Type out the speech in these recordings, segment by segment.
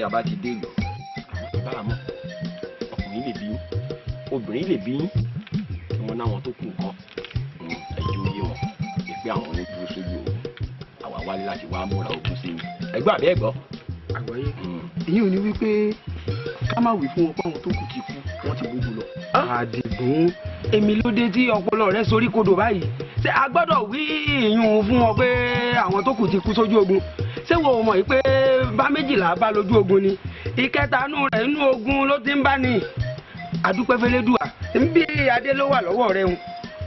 A bá ti dé ìlú bára mọ ọkùnrin lè bí obìnrin lè bí kí wọn náwọn tó kù nǹkan ẹjọ yé wọn pé àwọn ń dúró sójú ogun àwa wálé láti wá múra ogun sí i ẹgbẹ́ àbí ẹ̀gbọ́. àgbáyé ìyẹn ò ní wípé ká má wí fún wọn pé àwọn tó kù ti kú wọn ti gbogbo lọ. Àdìgún èmi ló dé tí ọpọlọ rẹ sorí kodò báyìí ṣé a gbọ́dọ̀ wí ìyún fún wọn pé àwọn tó kù ti kú sójú ogun ṣé wo mọ̀ pé bá méjìlá bá lójú ogun ni ìkẹtàánú rẹ̀ inú ogun ló ti ń bá ní àdúpẹ́ fẹlẹ́dùà bí adé ló wà lọ́wọ́ rẹ̀ ń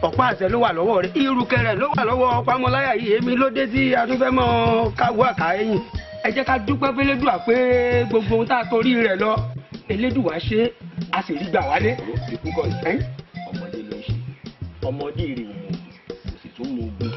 ọ̀pá àṣẹ ló wà lọ́wọ́ rẹ̀ ìrùkẹ̀rẹ̀ ló wà lọ́wọ́ pamọ́láyà yìí èmi ló dé tí a tún fẹ́ mọ́ káwọ́ àká ẹ̀yìn ẹ jẹ́ ká dúpẹ́ fẹlẹ́dùà pé gbogbo ohun tá a torí rẹ̀ lọ Elédùà ṣe a sì rí gbà wálé. ọmọdé ló ń ṣe ọmọdé rè mọ kò sì tún mọ ogun.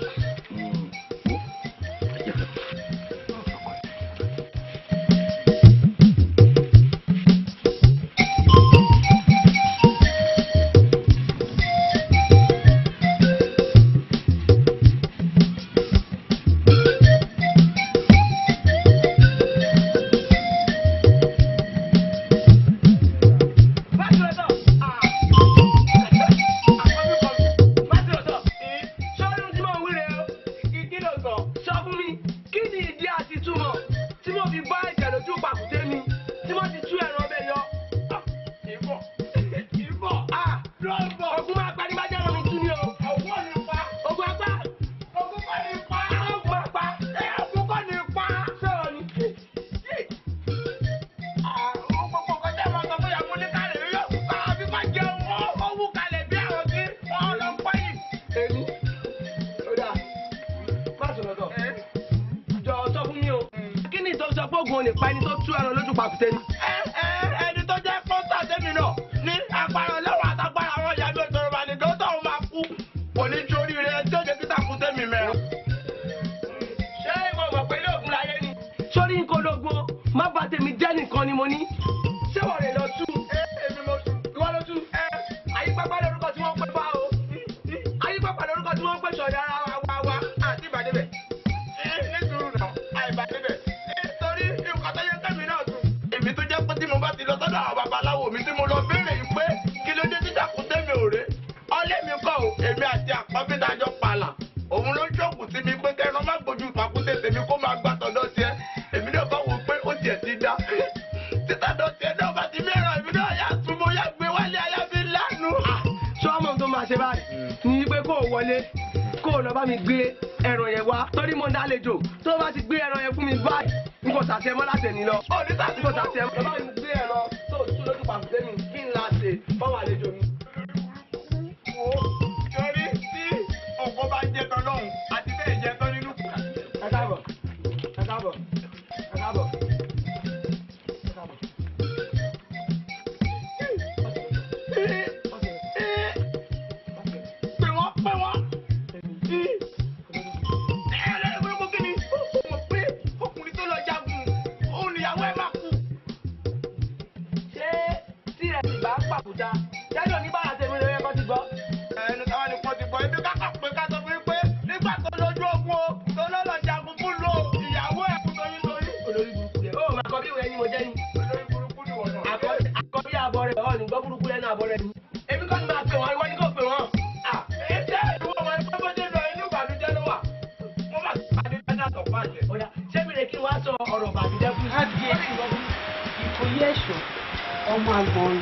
àgbọ̀n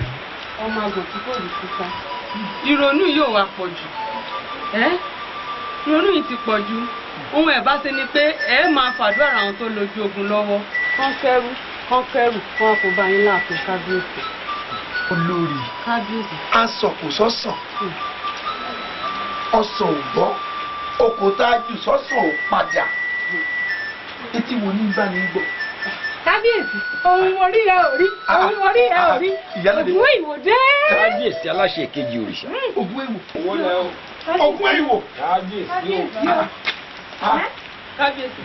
ọmọ àgbọ̀n tí kò rí síta ìrònú yóò wá pọ̀ jù ìrònú yìí ti pọ̀ jù ohun ẹ̀ bá ṣe ni pé ẹ máa fàdúrà àwọn tó lójú ogun lọ́wọ́ kán kẹ́rù wọn kò bá yín láàfin kábíyèsí. olórí kábíyèsí. aṣọ kò sọ́sàn ọ̀sán ò gbọ́ okùn tá a jù sọ́sàn ò padà etí wo ní bá ní gbọ́. kábíyèsí ohun orí ẹ ò rí ohun orí ẹ ò rí ògùn ìwòdé. kábíyèsí aláṣẹ kejì òrìṣà. ògùn èwò ògùn èwò. kábíyèsí o. kábíyèsí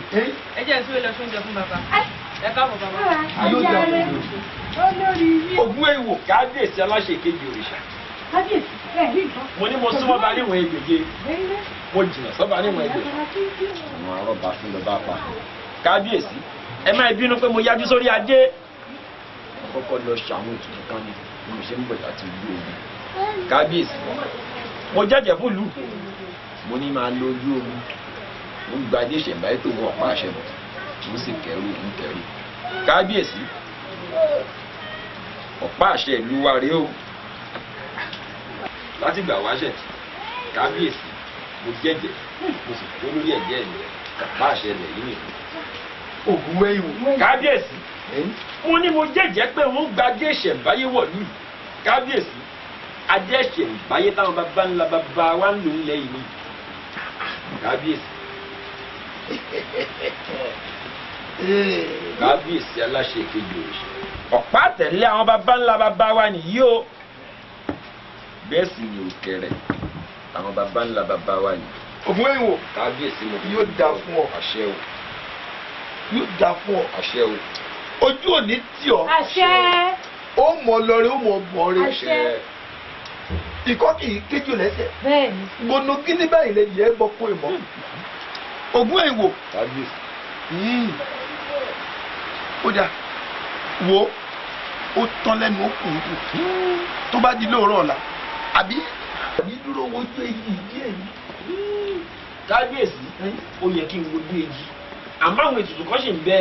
ẹ jẹ́ ìṣúwé lọ fún oúnjẹ fún bàbá ẹ káàbọ̀ bàbá. ògùn èwò kábíyèsí aláṣẹ kejì òrìṣà. kábíyèsí ẹ rí nǹkan. mo ní mo súnmọ́ bá níwọ̀n egbèje mo jìnnà sọ́ba níwọ̀n egbèje. àwọn arọ́bà fún lọ́ba pa. kábíyèsí ẹ má bínú pé mo yájú sórí adé. kọ́kọ́ lọ ṣàwọn ètùtù kan ni mo ṣe ń bọ̀ láti ìlú ogun. kábíyèsí mo jẹ́jẹ́ fún ìlú mo ní máa lo ojú ogun mo ń gba adé ìṣẹ̀mbáyé tó wọ́n pa àṣẹ bọ̀ mo sì kẹrù ń kẹrù. kábíyèsí ọ̀pá àṣẹ ìlú wa rèé o láti gbà wáṣẹ kábíyèsí mo jẹ́jẹ́ mo sì kó lórí ẹ̀jẹ̀ mi ọ̀pá àṣẹ ilẹ̀ yìí nìkan. ògùn èwò. kábíyèsí mo ní mo jẹ́jẹ́ pé wọ́n gba adé ìṣẹ̀mbáyé wọ̀ ní kábíyèsí adé ìṣẹ̀mbáyé táwọn bàbá ńlá bàbá wa ń lò ń lẹ́yìn ní kábíyèsí. kábíyèsí aláṣẹ kejì òrìṣà ọ̀pá tẹ̀lé àwọn bàbá ńlá bàbá wa nìyí o bẹ́ẹ̀ sì ni òkèrè àwọn bàbá ńlá bàbá wa ni. ògùn èwò. kábíyèsí mo fi yóò dá fún ọ. àṣẹ o. yóò dá fún ọ. àṣẹ o. ojú ò ní tì ọ. àṣẹ. ó mọ lọrẹ ó mọ bọrẹ. àṣẹ. ikọ́ kì í kéjò lẹ́sẹ̀. bẹ́ẹ̀ni. gbóná kíní báyìí lè yẹ bọ́ kó ìmọ̀. ògùn èwò. kábíyèsí. ó dà wo ó tán lẹ́nu ó kù tó bá di lóòrọ̀ ọ̀la àbí dúró wojú èyí díẹ̀ yìí. kábíyèsí ó yẹ kí n wojú èyí àmọ́ àwọn ètùtù kan ṣì ń bẹ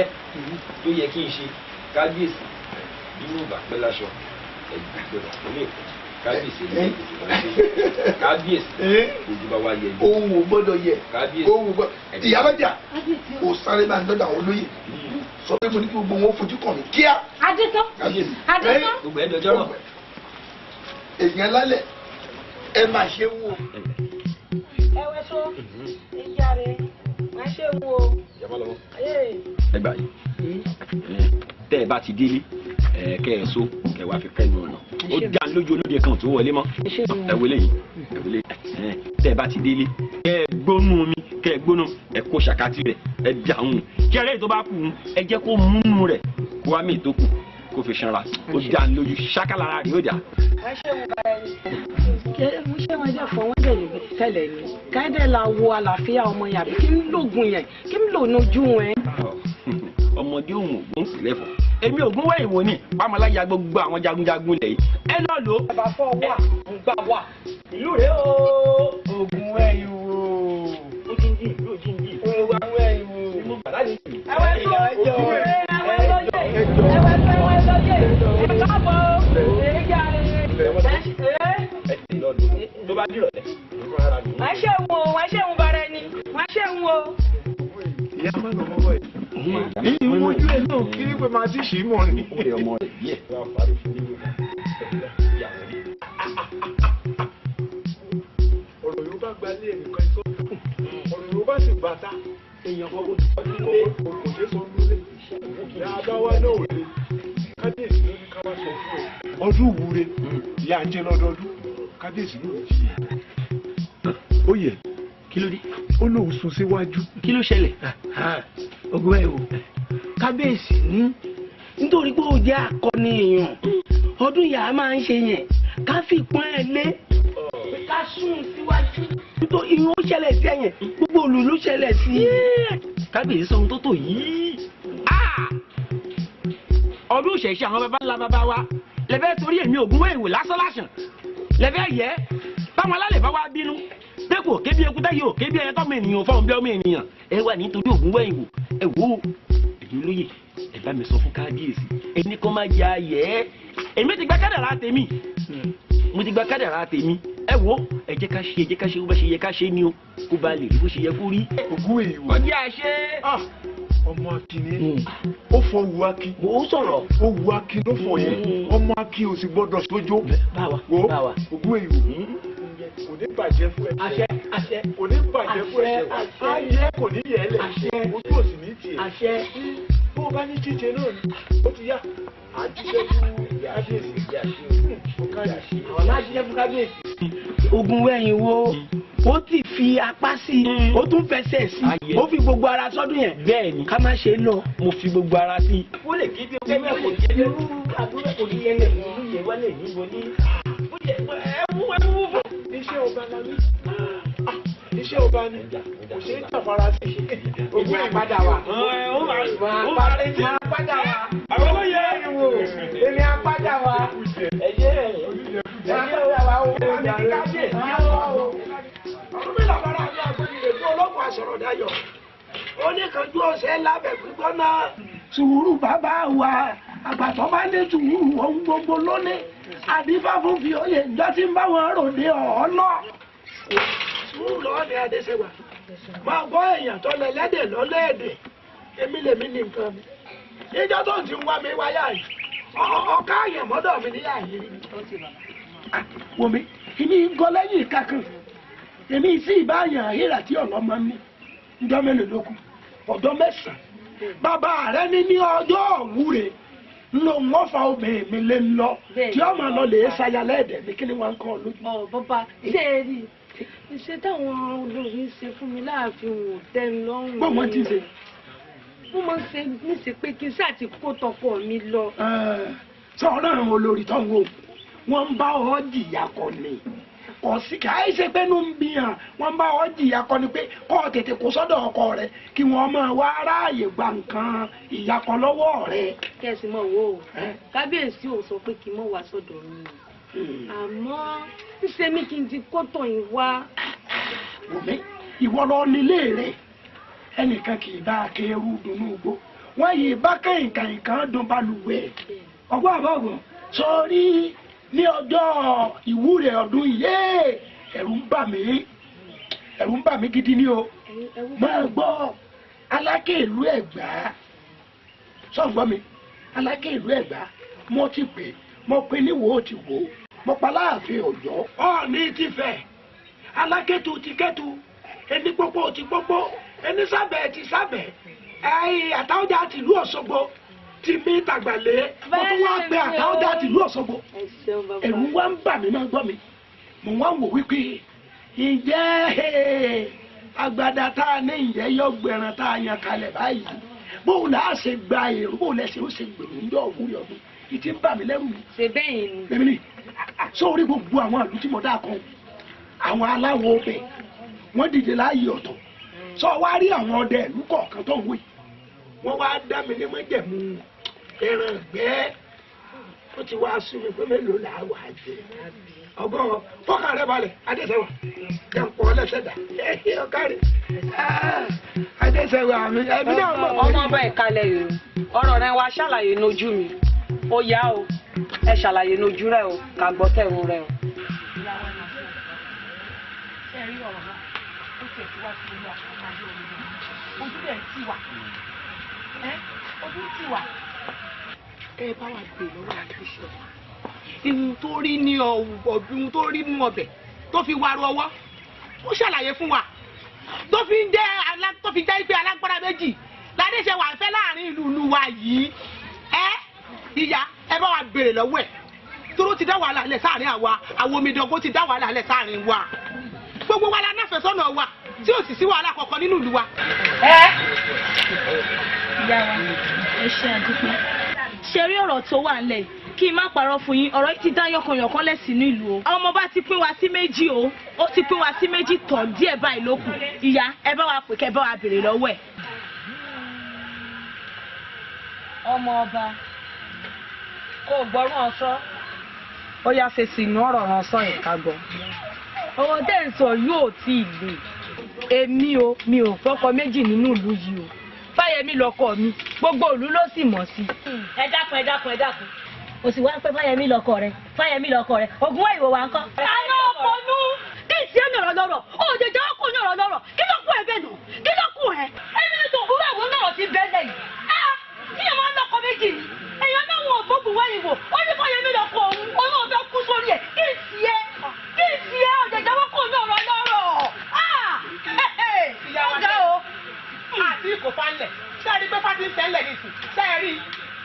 tó yẹ kí n ṣe kábíyèsí nínú ìgbà pẹ́ láṣọ ẹ̀gbẹ́ gbọ́dọ̀ tó lè kọ́ kábíyèsí ní ètùtù kan ṣe kábíyèsí ojú bá wá yẹ yìí. ohun ò gbọ́dọ̀ yẹ kábíyèsí ohun ò gbọ́dọ̀ ìyálọ́jà kò sáré máa ń dọ́dọ̀ àwọn olóyè sọ pé mo ní kí gbogbo wọn fojú kàn mí kíá. adétán kábíyèsí adétán. gbogbo ẹ̀ dọjọ́ náà. èèyàn lálẹ́ ẹ máa ṣe wò. ẹwẹ sọ ìjà rẹ máa ṣe wo. ẹ gbà yín tẹ́ ẹ bá ti délé kẹ́ ẹ so kẹ́ ẹ wá fi kẹ́nu ọ̀nà ó dá lójú olóde kan tó wọlé mọ́ ẹ wọlé yìí ẹ wọlé tẹ́ ẹ bá ti délé kẹ́ ẹ gbónú mi kẹ́ ẹ gbónú ẹ kó ṣàkátì rẹ̀ ẹ dàrún kí ẹrẹ́ tó bá kù ẹ jẹ́ kó múnú rẹ̀ kó wá mí tó kù kó fi sanra ó dá lójú ṣákàlára rẹ̀ ó dà. mo ṣe wọn jẹ fún wọn dẹlẹ tẹ́lẹ̀ ni káyọ̀dé la wo àlàáfíà ọmọ yàbí kí n lóògùn yẹn kí n lò nójú wọn. ọmọdé òun ògbón sì lẹ́fọ̀ọ́ èmi ògún wẹ̀ ìwò ni pàmòláyà gbogbo àwọn jagunjagun lẹ̀ yìí ẹ lọ lò ó. bàbá fọ wà ń gbà wà ìlú rẹ o ògún wẹ̀ ìwò òjijì òjijì òwò àwọn ẹ̀ ìwò ìmú bàlá ni. ẹwẹ́ tó ẹwẹ́ lóye ẹwẹ́ lóye ẹ káàbọ̀ èyíjà tó bá dìrọ̀ lẹ̀. wọ́n ṣe ń wo wọ́n ṣe ń bara ẹni wọ́n ṣe ń wo. ìyá má lọ mọ́ bọ́ẹ̀. ìwọ ojú ẹ̀ náà kí pé máa ti ṣì í mọ̀ ni. ọmọ rẹ̀ díẹ̀. ọ̀rọ̀ yóò bá gbalé ẹnìkan ìsọ́ ọ̀rọ̀ yóò bá sì bàtà èèyàn kan kò ṣe sọ nílé ìyá abáwá náà ò lè kábíyèsí ló ní ká wá sọ fún ẹ ọdún ìwúre ìyá ń jẹ lọ́dọọdún kábíyèsí ló ń jìyà. ó yẹ kí ló dé. ó lóun sún síwájú. kí ló ṣẹlẹ̀. ogun ẹ̀ o kábíyèsí ní nítorí pé ó jẹ́ akọni èèyàn ọdún yàrá máa ń ṣe yẹn ká fi pọ́n ẹ lé ká sún síwájú nítorí ìyẹn ó ṣẹlẹ̀ sí ẹ̀yẹn gbogbo òlù ló ṣẹlẹ̀ sí i. kábíyèsí sọ ohun tó tò yìí. ọdún ìṣẹ̀ṣẹ̀ àwọn baba ńlá baba wa lẹ́fẹ̀ẹ́ torí èmi ògún wẹ̀ ìwò lásán lásán lẹ́fẹ̀ẹ́ yẹ báwọn alálẹ̀ bá wá bínú dẹ́kun òkè bí ekúta yìí òkè bí ẹyẹ tọ́mọ ènìyàn fọ́n bí ọmọ ènìyàn ẹ wà nítorí ògún wẹ̀ ìwò ẹ wò ó èyí olóye ẹ bá mi sọ fún kábíyèsí ẹni kan máa jẹ ayẹ èmi ti gba kádàrá tèmi mo ti gba kádàrá tèmi ẹ wo ẹ jẹ́ ká ṣe bó ṣe yẹ ká ṣe ni o kó ba lè rí bó ṣe yẹ kó rí. ògún èyí wò. ọjọ́ àṣẹ. ọmọ akíní ó fọ wu akí. ó sọ̀rọ̀. ó wu akí ló fọ yẹn ọmọ akí ò sì gbọ́dọ̀ sójó. báwa wo ògún èyí wò. kò ní bàjẹ́ fún ẹ. àṣẹ. kò ní bàjẹ́ fún ẹ. ayé kò ní yẹ ẹ lẹ̀. ojú òsì ní tiẹ̀. àṣẹ. bó o bá ní jíjẹ náà ni ó ti yá. àjíṣẹ́ fún kábíyèsí. àwọn ajíṣẹ́ fún kábíyèsí. ogun wẹ̀yìn wo ó ti fi apá sí i ó tún fẹsẹ̀ sí i ó fi gbogbo ara sọ́dún yẹn. bẹ́ẹ̀ni ká má ṣe lọ. mo fi gbogbo ara sí i. ó lè kí bí ó kẹ́kẹ́ kò jẹ́ lórí àdúrà kò ní yẹlẹ̀ ní ìlú yẹn wálé ní wọlé. ó jẹ ẹwú fún. iṣẹ́ ọba la ní. iṣẹ́ ọba ni kò ṣeé tàfara sí i. ogun àpàdà wa. máa padà wa. àwọn olóyè ìwò èmi àpàdà wa. ẹ̀yẹ́ wa ó wà ní kábíyèsí ọdún mi làbára ní agbẹ́nilẹ̀ fún ọlọ́pàá àṣọ̀rọ̀ dayọ̀ ó ní kanjú ọ̀sẹ̀ lábẹ́ gbígbóná. sùúrù bàbá wa àgbàtọ́ bá ní sùúrù ohun gbogbo lónìí àdìbá fún fi oyè ìjọ tí ń bá wọn ròde ọ̀ọ́nà. sùúrù lọ́wọ́ ni adéṣẹ́wà máa gbọ́ èèyàn tó lẹ lẹ́dẹ̀ lọ́lẹ́ẹ̀dẹ̀ èmi lèmi ní nǹkan mi ìjọ tó ti ń wá mi wáyà yìí ọ̀ká àyàn mọ́dọ̀ mi níyà yìí. wò mí ìní gọ lẹ́yìn kankan èmi sì ìbáyàn àhírà tí ọlọ́mọ ní ọjọ́ mélòó ló kù ọjọ́ 9 bàbá rẹ ní ọjọ́ òwúre ló ń wọ́n fa obìnrin mi lé lọ tí ọmọ lọ lè ṣayà lẹ́ẹ̀dẹ̀ ní kí ni wọ́n ń kọ́ lójú. bàbá ṣé ẹ rí iṣẹ́ táwọn olórí ń ṣe fún mi láàfin wò tẹ́ ń lọ́rùn. bó wọ́n ti ṣe. wọ́n máa ń ṣe níṣe pé kí n sáà ti kó tọkọ mi lọ. sọ̀rọ̀ àwọn olórí tó ń wò wọ́n ń bá ọ jìyà kọ ni kì í ṣe pé ló ń bíyàn wọ́n ń bá ọ jìyà kọ ni pé kọ́ tètè kó sọ́dọ̀ ọkọ rẹ kí wọ́n máa wá ráàyè gba nǹkan ìyàkọ lọ́wọ́ rẹ. kẹ́sì mọ̀ wò ó kábíyèsí ò sọ pé kí n mọ̀ wá sọ́dọ̀ mi àmọ́ ṣíṣe mi kí n ti kó tọ̀ yín wá. wòmí ìwọ lọ nílé rẹ ẹnìkan kì í bá akẹ́rù dùnú gbó wọ́n yìí bá kẹ̀yìnkẹ̀yìn kan dún balùwẹ̀ ọgbọ́n àbọ̀gbọ̀n sórí ní ọjọ́ ìwúre ọdún yìí ẹ̀rù ń bà mí gidi ni o máa gbọ́ Aláké ìlú Ẹ̀gbá sọ̀gbọ́n mi Aláké ìlú Ẹ̀gbá mo ti pè mo pe níwò ó ti wò ó mo pa Láàfin Ọ̀yọ́ Ọọ̀ni ti fẹ̀ alákẹ́tù ti kẹ́tù ẹni pópó ti pópó ẹni sábẹ̀ ti sábẹ̀ Àtáọ̀jà tìlú Òṣogbo ti mí tàgbàlẹ́ mo tún wá gbé Àtáọ̀jà tìlú Òṣogbo ẹ̀rù wá ń bà mí máa gbọ́ mi mo wá wò wípé ǹjẹ́ agbada tá a ní ìyẹn yọ gbẹran tá a yan kalẹ̀ báyìí bóun là á ṣe gba èrò bóun lẹ́sẹ̀ ó ṣe gbèrò ń yọ òwúrọ̀ ọdún ìtì ń bà mí lẹ́rù mi. ṣe bẹ́ẹ̀ ni. èmi ni sórí gbogbo àwọn àlù tí mo dá kan àwọn aláwọ̀ ọbẹ̀ wọ́n dìde láàyè ọ̀tọ̀ sọ wá rí àwọn ọdẹ ìlú kọ̀ọ̀kan tó ń wé wọ́n wá dá mi ní mọ́jẹ̀mú ẹran ìgbẹ́ ó ti wá sún mi pé mélòó là á wà á jẹ ọgbọ́n fọ́kàn rẹ balẹ̀ adéṣẹ́wà jẹ́ ń pọ̀ lẹ́sẹ̀dá ọ̀kárí adéṣẹ́wà mi ẹbí náà mọ̀. ọmọ ọba ìkàlẹ̀ yìí ọ̀rọ̀ rẹ wá ṣàlàyé lójú mi ó yá o ẹ ṣàlàyé lójú rẹ o ká gbọ́ tẹ̀rù rẹ o. ẹ bá wà gbé lọ́wọ́ àdúgbò ìhun tó rí ní ọ̀gbìn tó rí mú ọbẹ̀ tó fi wá ru ọwọ́ ó ṣàlàyé fún wa tó fi jẹ́ pé alágbára méjì ládéṣẹ́wà ń fẹ́ láàrin ìlú wa yìí ìyá ẹ bá wa béèrè lọ́wọ́ ẹ̀ tóró ti dá wàhálà lẹ̀ sáàrin àwa àwọn omidango ti dá wàhálà lẹ̀ sáàrin wa gbogbo wa la náfẹ̀ẹ́ sọ́nà wa tí ò sì sí wàhálà kankan nínú ìlú wa. ìyá wa ẹ ṣe àdúpẹ́ ṣe rí ọ̀rọ̀ tó wà ńlẹ̀ kí n má parọ́ fún yín ọ̀rọ̀ yìí ti dá yọkànyọ̀kan lẹ̀ sínú ìlú o àwọn ọmọ bá ti pín wa sí méjì o ó ti pín wa sí méjì tán díẹ̀ báyìí ló kù ìyá ẹ bá wa pè kẹ́ bá wa béèrè lọ́wọ́ ẹ̀. ọmọ ọba kò gbọ́rún ọ̀sọ́ ó yá fèsì inú ọ̀rọ̀ ránṣọ́ yẹn ká gbọ́. ọwọ́ tẹ́ ń sọ yóò tí ì lè èmi o mi ò fọ́kọ méjì nínú ìlú yìí o Fáyẹmí lọkọ mi gbogbo ìlú ló sì mọ̀ sí. ẹ dákun o sì wá pé Fáyẹmí lọkọ rẹ̀ Ògúnwẹ̀yìnwó wa ńkọ́. àwọn ọ̀pọ̀nú kí ìsì ẹ̀mí ọ̀rọ̀ lọ́rọ̀ òjèjì ọkùnrin ọ̀rọ̀ lọ́rọ̀ kí ló kú ẹ bẹ́ẹ̀ nù kí ló kú ẹ ẹ̀mí ní tòun náà wọn náà ti bẹ́ẹ̀ lẹ́yìn kí ẹ máa ń lọkọ méjì ni èèyàn náà wọn ò Ògúnwẹ̀yìnwó ó ní Fáyẹmí lọkọ òun òun náà fẹ́ kú sórí ẹ̀ kí ìsì ẹ òjèjì ọkùnrin ọ̀rọ̀ lọ́rọ̀ ìyàwó jẹ́ o àti kò falẹ̀ sẹ́ẹ̀rí pé fásitì tẹ́lẹ̀ nìsín sẹ́ẹ̀rí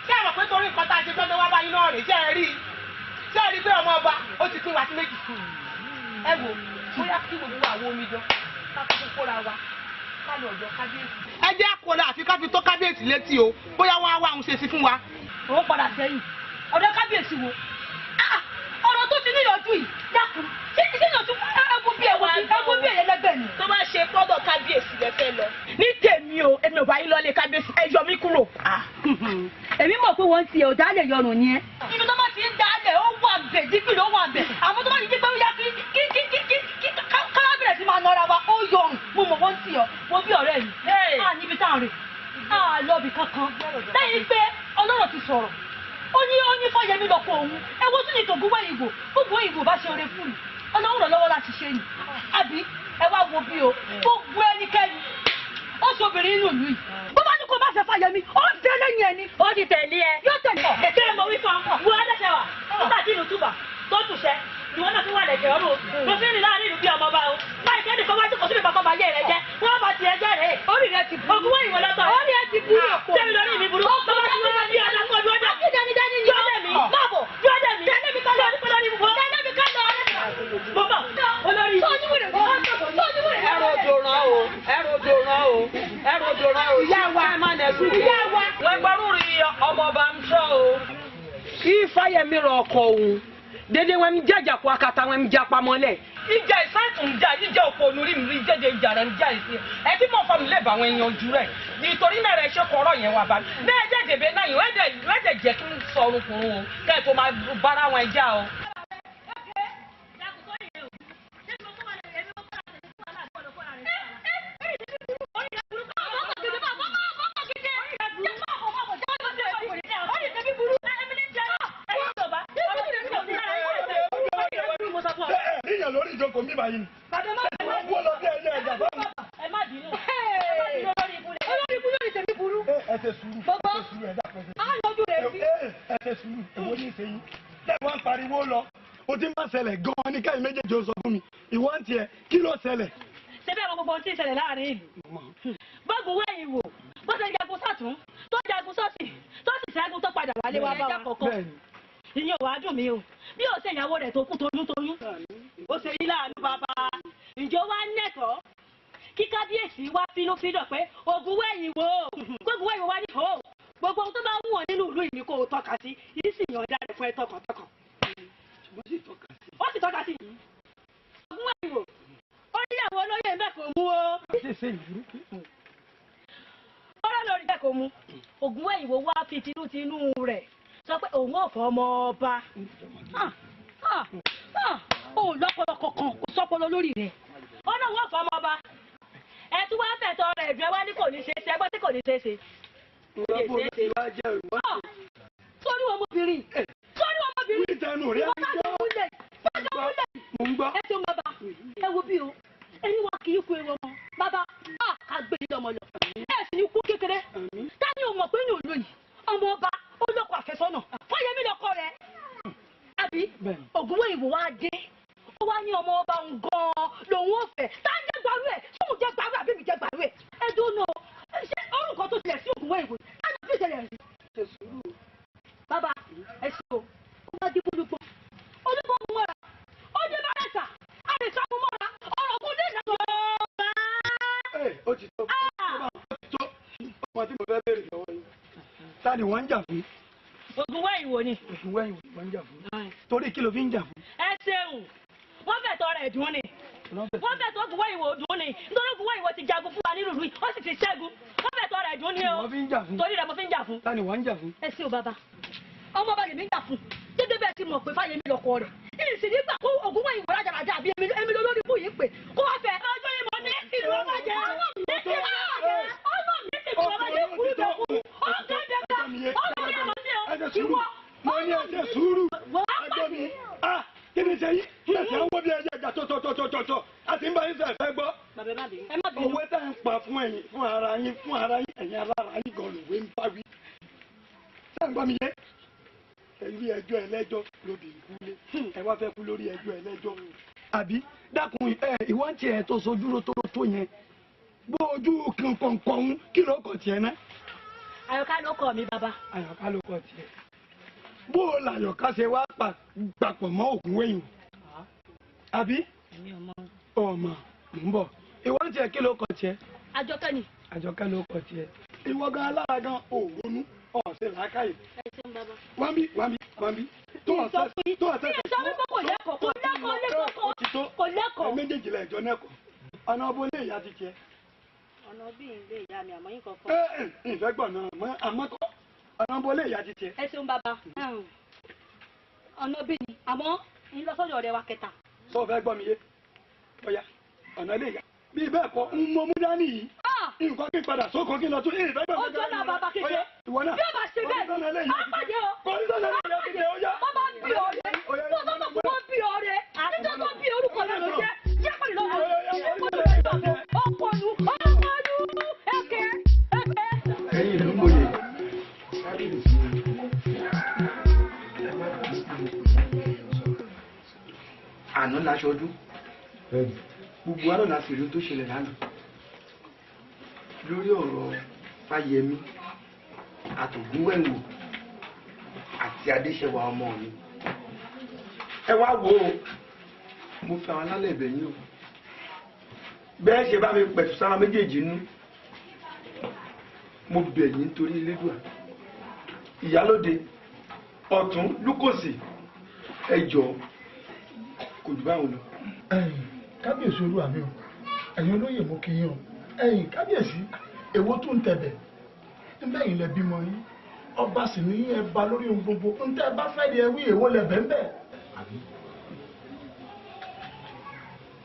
sẹ́ẹ̀rọ̀ pé torí nǹkan tá a ṣe gbọ́dọ̀ wá báyìí náà rè sẹ́ẹ̀rí pé ọmọ ọba ó ti pín wa sí méjì ẹ wò bóyá kí gbogbo àwọn omidan ká tó kóra wa ká lọ ọ̀dọ̀ kábíyèsí. ẹ jẹ́ àkọlẹ̀ àfi ká fi tó kábíyèsí létí o bóyá wọ́n á wá àwọn ṣe sí fún wa. òun padà sẹ́yìn ọ̀dọ̀ kábíyèsí wo ọ̀rọ̀ tó ti níyànjú yìí dákun ṣé ìyànjú ẹ̀bùn bí ẹ̀yẹ lẹ́gbẹ̀ẹ́ ni. tó bá ṣe pọ́dọ̀ kábíyèsí lẹ fẹ́ lọ. ní tèmi o èmi ò bá yín lọ́lé kábíyèsí ẹ yọ mí kúrò. èmi mọ̀ pé wọ́n ti ọ̀dà lè yọrùn ni ẹ́. ibi tó bá ti ń dalẹ̀ ó wà bẹ̀ dípì ló wà bẹ̀ àmọ́ tó bá ti di pé ó yá kí kálábìrẹ̀ ti máa nọra wa ó yọrùn mo mọ̀ wọ́n ti ọ mo bí ọ̀rẹ́ yìí. níbi tá à ń rè lọ́ọ̀bì kankan lẹ́yìn pé ọlọ́rọ̀ ti sọ̀rọ̀ ó ní Fáyẹmí lọ́kọ òun ẹ wo tún ní Ògúnwẹ̀yìnwó bá ṣe oore fún mi ọlọ́run ràn lọ́wọ́ láti ṣe ni àbí ẹ wá wo bí o gbogbo ẹnikẹ́ni ó ṣobìnrin nínú ìlú yìí bó bá ní kó má ṣe Fáyẹmí ó ń tẹ lẹ́yìn ẹni. ó ti tẹ̀lé ẹ. yóò tẹ̀lé ọ. kí ẹ mọ wí fún ọ wo ẹlẹ́sẹ̀ wa nígbà tí ìlú túbà tó tùṣẹ́ ni wọ́n náà fi wà lẹ̀kẹ̀ ọ̀run ló fi ń rìn láàrin ìlú bí ọmọ bá o báyìí kẹ́ni kan wájú kò sí ìbàkọ́ bá yé rẹ jẹ́ wọ́n bá tiẹ̀ jẹ́ rẹ̀ orí rẹ ti burú Ògúnwẹ̀yìnwó lọ́tọ̀ orí ẹ ti burú òkú. tẹ́mi lórí mi burú bàbá tí wọ́n bá bí ọ̀dà fún ọdún ọjà yọ̀ọ́dẹ̀ mi máàbọ̀ yọ̀ọ́dẹ̀ mi tẹ́lẹ̀ mi kálọ̀ nípa lórí ibùkún tẹ́lẹ̀ mi kálọ̀ bọ́bọ̀ olórí ẹrù òjò rán o ìyá wa ẹ má nẹ̀sùn lẹ́gbẹ̀rún rí ọmọọba ń sọ o. kí Fáyẹmí rọ ọkọ òun dédé wọn ń jàjà kó akata wọn ń jà pamọ́lẹ̀. ìjà ìsáàtù ń jà jíjẹ òkò onúrí mi rí jẹjẹ ìjà rẹ ń jà ìsìn ẹ tí mo fọmù lè bá àwọn èèyàn ojú rẹ nítorí náà rẹ ṣe kọrọ yẹn wà bá bẹ́ẹ̀ jẹ dèbè náà yìí wẹdẹ jẹ kí n sọ orúkún o kẹ ẹ tó máa bára wọn jà o. lórí ìjókòó mi báyìí. wọ́n lọ sí ẹ̀yẹ ẹ̀jà báwọn. ẹ má bínú lórí ibùdó. olórí ibùdó ni tèmi burú. ẹ ṣe sùúrù ẹ̀dá pẹ̀lú. á lọ́jú rẹ̀ sí. ẹ ṣe sùúrù èwo ní ìṣẹ́yìn. tẹ́wọ́n ń pariwo lọ o ti máa ṣẹlẹ̀ gan-an ní káyọ̀ méjèèjì ó sọ fún mi ìwọ ń tiẹ̀ kí ló ṣẹlẹ̀. ṣé bẹ́ẹ̀ gbogbo ohun tí ń ṣẹlẹ̀ láàrin ìlú. Ògúnwẹ̀yìnwó bó ṣe jagun sọ́tún tó jagun sọ́sì tó sì ṣẹ́gun tó padà wálé wá bá wa. ìyẹn ò wá dùn mí o bí ó ṣe ìyàwó rẹ̀ tó kú toyúntoyún ó ṣe yí láàánú bàbá ǹjọ́ wá nẹ́kọ̀ọ́ kí kábíyèsí wá fínúfíndọ̀ pé Ògúnwẹ̀yìnwó Ògúnwẹ̀yìnwó wá ní hó gbogbo ohun tó bá wù ọ́ nínú ìlú yìí ni kò tọ́ka sí yìí sì yàn dáre fún ẹ tọkàntọkàn. ó sì tọ́ka sí yìí Ògúnwẹ̀yìnwó ó ní ìyàwó olóyè mẹ́kọ̀ọ́ mú o. ọ̀rọ̀ lórí mẹ́kọ̀ọ́ mú Ògúnwẹ̀yìnwó wá fi tinútinú rẹ̀ sọ pé òun ò fọ ọmọ ọba òun lọ́pọ̀lọ́ kankan kò sọ́pọ̀lọ́ lórí rẹ̀ ó náà wọ́n fọ ọmọ ọba ẹ tún wá fẹ̀tọ́ rẹ̀ ẹ̀dùn ẹ wá ní kò ní ṣe é ṣe ẹgbẹ́ tí kò ní ṣe é ṣe. sórí ọmọbìnrin ẹ tó bàbá ẹ wo bí o ẹni wá kì í kú ewu ọmọ bàbá àgbẹ̀ ọmọ lọ ẹ sì ní kú kékeré táyé ò mọ̀ pé ní òun yìí ọmọ ọba ó lọ́kọ àfẹ́sọ́nà Fáyẹmí lọ́kọ rẹ̀ àbí Ògúnwẹ̀yìnwó wá dé ó wá ní ọmọ ọba ń gan-an lòun ò fẹ́ tá ń jẹ́ gbàrú ẹ̀ sóun jẹ́ gbàrú àbí mi jẹ́ gbàrú ẹ̀ ẹ dúró ṣé orúkọ tó tilẹ̀ sí Ògúnwẹ̀yìnwó láti fi ìṣẹ̀lẹ̀ rí. bàbá ẹ ṣe o ó wá dé olúgbọ́ mú mọ́ra ó dé bárẹ̀sà àrẹ̀sà mú mọ́ra ọ̀rọ̀ kò dé ìdájọ́. ó ti tó ọmọ tí mo fẹ́ bèrè lọ́wọ́ yìí ta ni wọ́n ń jà fún. Ògúnwẹ̀yìnwó ni. Ògúnwẹ̀yìnwó wọ́n ń jà fún. torí kí ló fi ń jà fún. ẹ ṣeun wọ́n fẹ̀tọ́ rẹ̀ dùn ni wọ́n fẹ̀tọ́ Ògúnwẹ̀yìnwó dùn ni nítorí Ògúnwẹ̀yìnwó ti jagun fún wa nínú ìlú yìí ó sì ti ṣẹ́gun wọ́n fẹ̀tọ́ rẹ̀ dùn ni o torí rẹ̀ mo fi ń jà fún. ta ni wọ́n ń jà fún. ẹ ṣe o bàbá ọmọ ọba lèmi ń jà fún dédé bẹ́ẹ̀ ti mọ̀ pé Fáyẹmí lọ́kọ rẹ̀ ìsì nígbà kó Ògúnwẹ̀yìnwó rájàrájà àbí èmi lórí ibú yìí pè kó wá fẹ́. ọjọ́ yìí mo ní ìlú ọba jẹ́ ọmọ mi ti ìlú ọba jẹ́ kúrú bẹ́ẹ̀ kú ọ̀gá bàbá má bínú. Ẹ má bínú. Owó tá ń pa fún ẹ̀yin fún ara yín ẹ̀yin alára yín gan lòwe ń bá wí. Ṣé ń gbọ́ mi yé? Ẹ̀rí ẹjọ́ ẹlẹ́jọ́ lóde ìkúlé. Ẹ wá fẹ́ kú lórí ẹjọ́ ẹlẹ́jọ́. Àbí dákun ìwọ́n tiẹ̀ tó sojú tó yẹn. Bó ojú kankan kí ló kọ̀ tiẹ̀ náà? Àyọ̀ká ló kọ̀ mí bàbá. Àyọ̀ká ló kọ̀ tiẹ̀. Bó o làyọ̀ká ṣe wá papọ̀ mọ́ ògùn wẹ̀yìn? Àbí? Ọmọ ń bọ̀. Ìwọ́n tiẹ̀ kí ló kọ̀ tiẹ̀? Àjọkẹ́ ni. Àjọkẹ́ ló kọ̀ tiẹ̀. Ìwọ gan alára gan òrónú ọ̀sẹ̀ làákàyè. Ẹ ṣeun bàbá. Wọ́n bí. Tó ọ̀sẹ̀ kò lẹ́kọ̀ọ́. Kò lẹ́kọ̀ọ́. Ẹ méjèèjì la ìjọ náà kọ̀. Ọ̀nà ọbọ̀ ilé ìyá ti tiẹ̀. Ọ̀nà bí ilé ìyá mi àmọ́ yín kọ̀ọ̀kan. Ìfẹ́ gbọ̀n náà àmọ́ kọ́. Ọ̀nà ọbọ̀ ilé ìyá ti tiẹ̀. Ẹ ṣeun bàbá. Ọ̀nà bí ni àmọ́ ń lọ sọ́dọ̀ ọ̀rẹ́ wa kẹta. Sọ fẹ́ gbọ́ mi yé. Bọ́yá ọ̀nà ilé ìyá. Bí bẹ́ẹ̀ kọ́ ń mọ mú dání yìí. Nǹkan kí n padà sóko kí n lọ tún ìfẹ́ gbọ́. Ó jọ náà bàbá kékeré. Ìwọ náà. Bí ó bá ṣe bẹ́ẹ̀, á pàdé o. Bàbá bí ọ̀rẹ́. Bàbá bá kú wọ́n bí ọ̀rẹ́. Níjọ́ tó bí orúkọ náà ló jẹ́. Jẹ́ pàdé lọ́wọ́. Ọ̀pọ̀lù ẹ̀kẹ́. Ẹ̀yin ìlú mòye. Àná laṣọ ọdún. Gbogbo àrò la sì rí tó ṣẹlẹ̀ lánàá. Lórí ọ̀rọ̀ Fáyẹmí, Àtògúnwẹ̀wò àti Adéṣẹwà ọmọ mi. Ẹ wá wò ó, mo fi àwọn alálẹ̀ ẹ̀bẹ̀ yín o. Bẹ́ẹ̀ ṣe bá mi pẹ̀tù sára méjèèjì nú. Mo bẹ̀ yín nítorí Elédùà. Ìyálóde, Ọ̀tún, Lúkòsì, ẹ jọ̀ọ́, kò jù báwọn lọ. Kábíyèsí olúwa mi o, ẹ̀yin olóyè mo kí yín o. Kábíyèsí èwo tún ń tẹ̀bẹ̀ níbẹ̀ yìí lẹ bímọ yín ọba sì ní ẹ ba lórí ohun gbogbo ń tẹ́ bá fẹ́ di ẹ wí èwo lẹ bẹ́ẹ̀ bẹ́ẹ̀.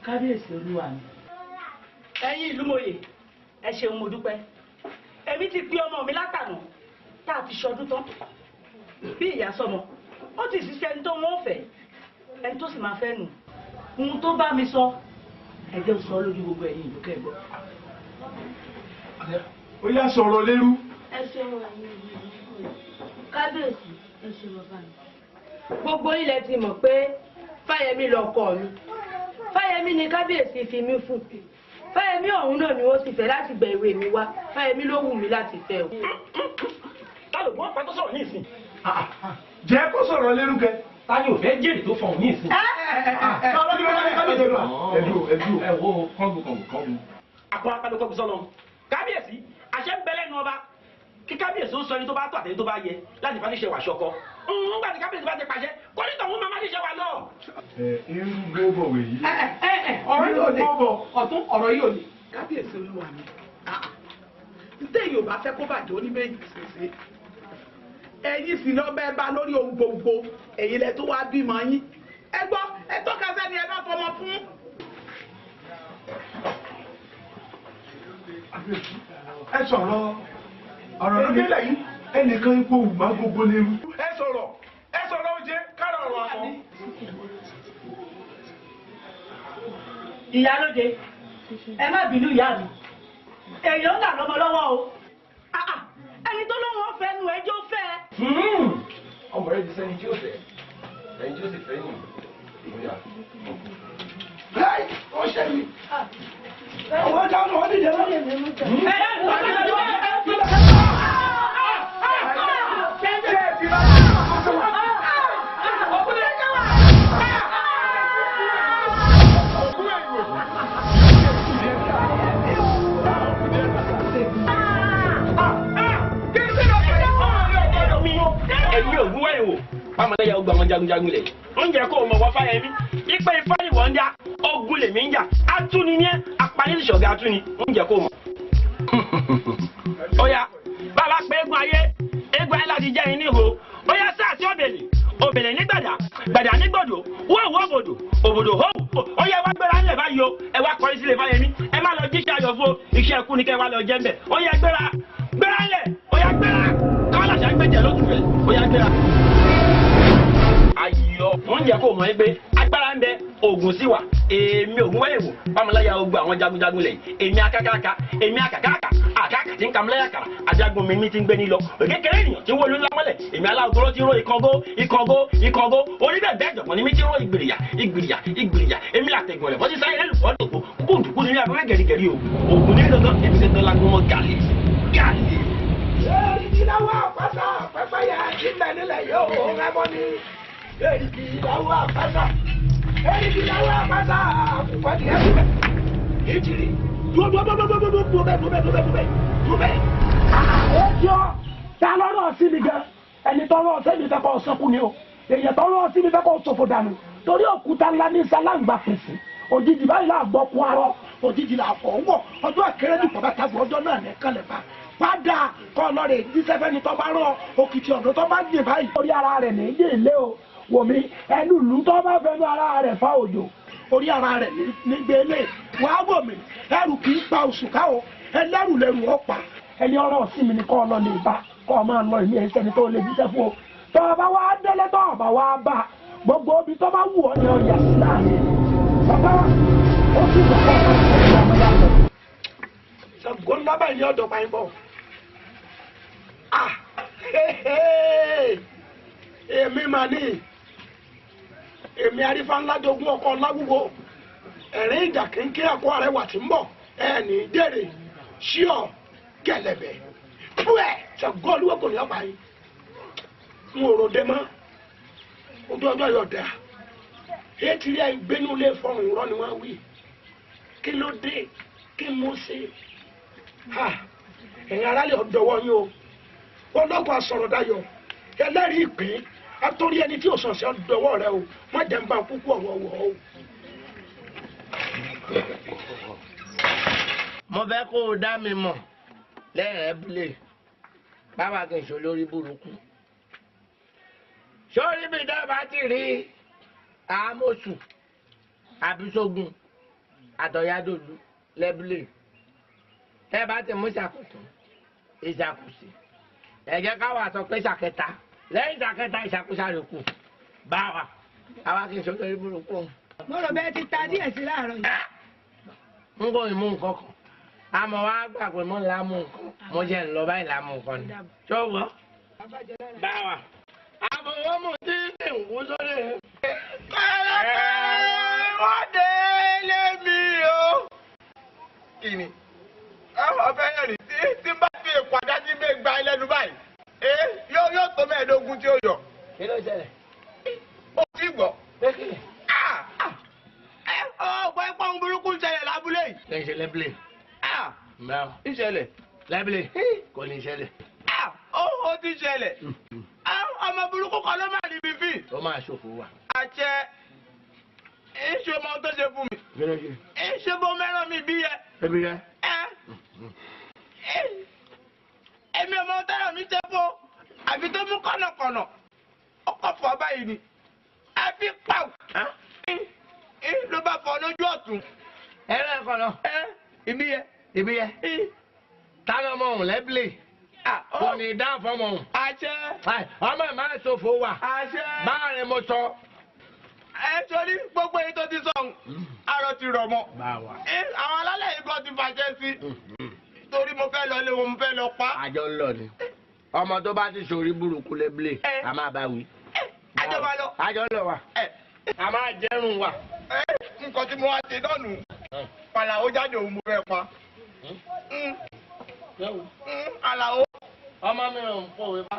Kábíyèsí olúwa mi. Ẹ̀yin ìlú mòye, ẹ ṣeun mo dúpẹ́. Èmi ti pé ọmọ mi látànà tá a ti ṣọdún tán. Bí ìyá sọmọ, ó ti ṣiṣẹ́ ẹni tó wọ́n fẹ́, ẹni tó sì máa fẹ́ nù. Ohun tó bá mi sọ, ẹ jẹ́ sọ lójú gbogbo ẹ̀yin ìlú kẹ́gbọ́. Ó yá sọ̀rọ̀ lérú. Ẹ ṣeun ẹ̀yin ìlú kábíyèsí, ẹ ṣe bàbá mi. Gbogbo ilẹ̀ ti mọ̀ pé Fáyẹmí lọkọ mi. Fáyẹmí ni kábíyèsí fi mí fún. Fáyẹmí ọ̀hún náà ni ó sì fẹ́ láti gbẹ ìwé mi wá. Fáyẹmí ló wù mí láti fẹ́ o. Ta ló gbọ́ pa tó sọ̀rọ̀ ní ìsìn? Jẹ́ kó sọ̀rọ̀ lérú kẹ. Ta ni ò fẹ́ jèrè tó fọ̀hún ní ìsìn? Ẹ wo kọ́ngù. Àpò apalokọ́gù sọ́nà. Kábíyèsí, àṣẹ ń bẹ lẹ́nu ọba. Kí kábíyèsí ó sọ ẹni tó bá tó àtẹni tó bá yẹ láti bá níṣẹ́ wà ṣọkọ. Nígbà tí kábíyèsí bá ti pàṣẹ, kó ní tọ̀hún máa má níṣẹ́ wà lọ. Irú gbogbo wèyí. Ọ̀rọ̀ yóò lè ọ̀tún ọ̀rọ̀ yóò lè. Kábíyèsí olúwa mi. Ntẹ́ yóò bá fẹ́ kó bàjẹ́ ó ní méjì ṣèṣe. Ẹ̀yin sì lọ bẹ́ẹ̀ bá lórí ohun gbogbo. Èyí lẹ tó wá bímọ yín. Ẹ gbọ́, ẹ tọ́ka sẹ́ni ẹ bá fọmọ fún. Ẹ sọ̀rọ̀ ọ̀rọ̀ ló délẹ̀ yìí ẹnìkan ipò ògbà gbogbo lérú. Ẹ sọ̀rọ̀ oúnjẹ kára ọ̀rọ̀ àmọ́. Ìyálóde, ẹ má bínú ìyá mi. Èèyàn ń là lọ́mọ lọ́wọ́ o. Ẹni tó lóun ó fẹ́ nu ẹjọ́ fẹ́. Ọmọ rẹ ti sẹ́ni tí ó fẹ́. Ẹni tí ó sì fẹ́ nù. Láì ó ṣe mí. Àwọn ọjà ọmọ wọn dìde lọ́yẹ̀ mi mú tẹ̀. Èmi ò gún ẹ̀wò. Pàmòlẹ́yà ó gba àwọn jagunjagun lẹ̀. Oúnjẹ kó o mọ̀ wá Fáyẹmí. Ipe ifá ni wọ́n ń dá. Ogun lèmi ń jà. Atúni ní apayé ìṣọ̀gá atúni. Oúnjẹ kó o mọ̀. Ó yá, bàbá pé eégún ayé. Eégún ayé láti jẹ́ yín níhò. Ó yá sáà sí òbèlè. Òbèlè ní gbàdà. Gbàdà ní gbòdò. Wọ́ọ̀wọ́ òbòdò. Òbòdò hóò. Ó yá wá gbéra ńlẹ̀ báyìí o. Ẹ wá kọrí sílé Fáyẹmí. Ẹ má lọ jíṣẹ́ ayọ̀ fún iṣẹ́ ẹkú ni kẹ́ wá lọ jẹ́ mbẹ̀. Ó yá gbéra. Gbéra ńlẹ̀. Ó yá gbéra. Káwọn làṣà gbẹ̀jẹ̀ lójú rẹ̀. Ó yá gbéra. Ayọ̀. Oúnjẹ kò mọ̀ ẹ́ pé agbára ń bẹ, oògùn sí wà. èmi ògùn wáyé wò pàmòláyà ogun àwọn jagunjagun lẹ̀ èmi akákáka èmi àkàkàkà àkàkà tí ń kàmúlẹ́yà kàrà ajagun mi ti ń gbé ní lọ kékeré ènìyàn tí ń wọlé ńlá mọ́lẹ̀ èmi aláwòtóró ti ró ìkàngó oníbẹ̀bẹ̀ ẹ̀jọ̀gbọ́n ni mi ti ró ìgbìrìyà èmi àtẹ̀gùn rẹ̀ bọ́sí sáyẹn lẹ́lùfọ́ lòkó kúndùkú ní abẹ́rẹ́ gẹ̀rìgẹ̀rì o ògùn ní dandan èmi gẹ́gẹ́ lágún mọ́ gàlè. ìdíláwọ̀ àpáta pẹ́pẹ́ yà ìgbẹ́ nílẹ̀ yóò rẹ́ mọ́ ní ìdíláwọ̀ àpáta àkùkọ ni ẹ dúbẹ́ ìjìrì dúbẹ́. ẹjọ́ ta lọ́rọ̀ sí mi gan ẹni tọ́rọ̀ sí mi fẹ́ kọ́ sọ́kù ni o èyàn tọ́rọ̀ sí mi fẹ́ kọ́ sọ́fò dànù torí òkúta ńlá ní sálàǹgbà pèsè òjijì báyìí là gbọ́ kún arọ́ òjijì là fọ̀ wọ̀ ọjọ́ àkérèdì pọ̀ bá tagbọ̀ ọjọ́ náà nìkan lè bá padà kọ́ lọ́rẹ̀ jíṣẹ́fẹ́ ni tọ́ bá rọ òkìtì ọ̀dọ́ tọ́ bá gbè báyìí. orí ara rẹ̀ ní ilé ilé o wò mí ẹnu ìlú tó bá fẹnu ara rẹ̀ fa òjò orí ara rẹ̀ ní gbélé wàá wò mí ẹrù kì í pa oṣù káwọ ẹlẹ́rù lẹ́rù ọ̀pá ẹni ọ̀rọ̀ sí mi ni kọ́ ọ lọ lè bá kọ́ ọ máa lọ ìmí ẹsẹ̀ ni tó lè jíṣẹ́ fún o tọ́ ọ bá wá délé tọ́ ọ bá wá bá gbogbo ibi tó bá wù ọ́ ni ọ̀yà sí láàrin bàbá ó sì gbà kọ́ ọ̀rọ̀ ọmọ yàtọ̀. ṣàgbọ́n lábẹ́ ìyẹn ọ̀dọ̀ pa ẹ̀ bọ̀ èmi mà ní èmi arífà ńlá jogún ọkọ láwùwọ ẹ̀rín ìjà kéńké àkọ àrẹwà tí ń bọ̀ ẹni dèrè ṣíọ kẹlẹbẹ púẹ ṣàgọọlù ọkọ ní ọba yìí ń òròdé mọ ojú ọjọ́ yóò dá ètí rí àìgbénú lè fọrùn rọ ni wọn wí kí ló dé kí mo ṣe ẹ̀yin aráàlú ọ̀dọ́wọ́ yín o ọlọ́gbọ̀n asọ̀rọ̀ dayọ̀ ẹlẹ́rìí ìpín àtòrí ẹni tí òṣàṣẹ́ ọ̀dọ́wọ́ rẹ o má jẹ́ ń bá púpọ̀ ọ̀wọ̀wọ̀ o. mo fẹ́ kó o dá mi mọ̀ lẹ́yìn ẹ́bílẹ̀ báwa kì í ṣe olórí burúkú. sórí mi dábàá ti rí àmọ́sù àbísógun àtọ̀yádòlú lẹ́bílẹ̀ ẹ bá ti mú ìṣàkóso ìṣàkóso ẹ jẹ́ káwa sọ pé ìṣàkẹta lẹ́yìn ìṣàkẹta ìṣàkóso àròkù báwa àwa kì í ṣe olórí burúkú. mo rò bẹ́ẹ̀ ti ta díẹ̀ sí láàárọ̀ yìí. n kò mú nǹkan kan àmọ́ wàá gbà pé mo là mú nǹkan mo jẹ́ ń lọ báyìí là mú nǹkan ni. ṣọ́wọ́ báwa àbọ̀wọ́ mo ti ń sìn kú sórí. wọ́n dé lé mi o. kí ni àwọn fẹ́ràn rí tí bá fi èkó àdájí gbé gba ẹlẹ́nu báyìí yóò tó mẹ́ẹ̀ẹ́dógún tí ó yọ. kí ló ṣẹlẹ̀? ó ti gbọ́. ọ̀pọ̀ ẹ̀pọ̀ burúkú ń ṣẹlẹ̀ lábúlé yìí. kì í ṣe lẹ́bílẹ̀. ń ṣẹlẹ̀. lẹ́bílẹ̀ kò ní ṣẹlẹ̀. ó ti ṣẹlẹ̀. ọmọ burúkú kan ló máa níbi fíì. ó máa ṣòfò wa. àṣẹ ṣe ọmọ tó ṣe fún mi. ṣe bó mẹ́ràn mi bí yẹ. ẹbí yẹ. èmi ọmọ tẹ́lẹ̀ mi ṣe fún àfi tó mú kọ̀nàkọ̀nà ọkọ̀ fọ́ báyìí ni àfi pàù ló bá fọ́ lójú ọ̀tún. ẹ̀rọ ẹ̀kọ́ lọ. ibi yẹ. táwọn ọmọ òun lẹ́bílẹ̀ kò ní dá fọmọ òun. àṣẹ. ọmọ ẹ̀ máa ṣòfò wà. àṣẹ. báà ni mo sọ. torí gbogbo èyí tó ti sọ àrò ti rọ̀ mọ́. àwọn alálẹ̀ yìí kan ti bàjẹ́ sí torí mo fẹ́ lọ lé wọn mo fẹ́ lọ pa. àjọ ń lọ ni ọmọ tó bá ti sori burúkú lẹ́bílẹ̀ a máa bá wí. àjọ máa lọ. àjọ ń lọ wa a máa jẹrun wa. nǹkan tí mo wá ṣe náà nù Àlàó jáde òun mo fẹ́ pa. Àlàó ọmọ mi ò ń pòwe bá.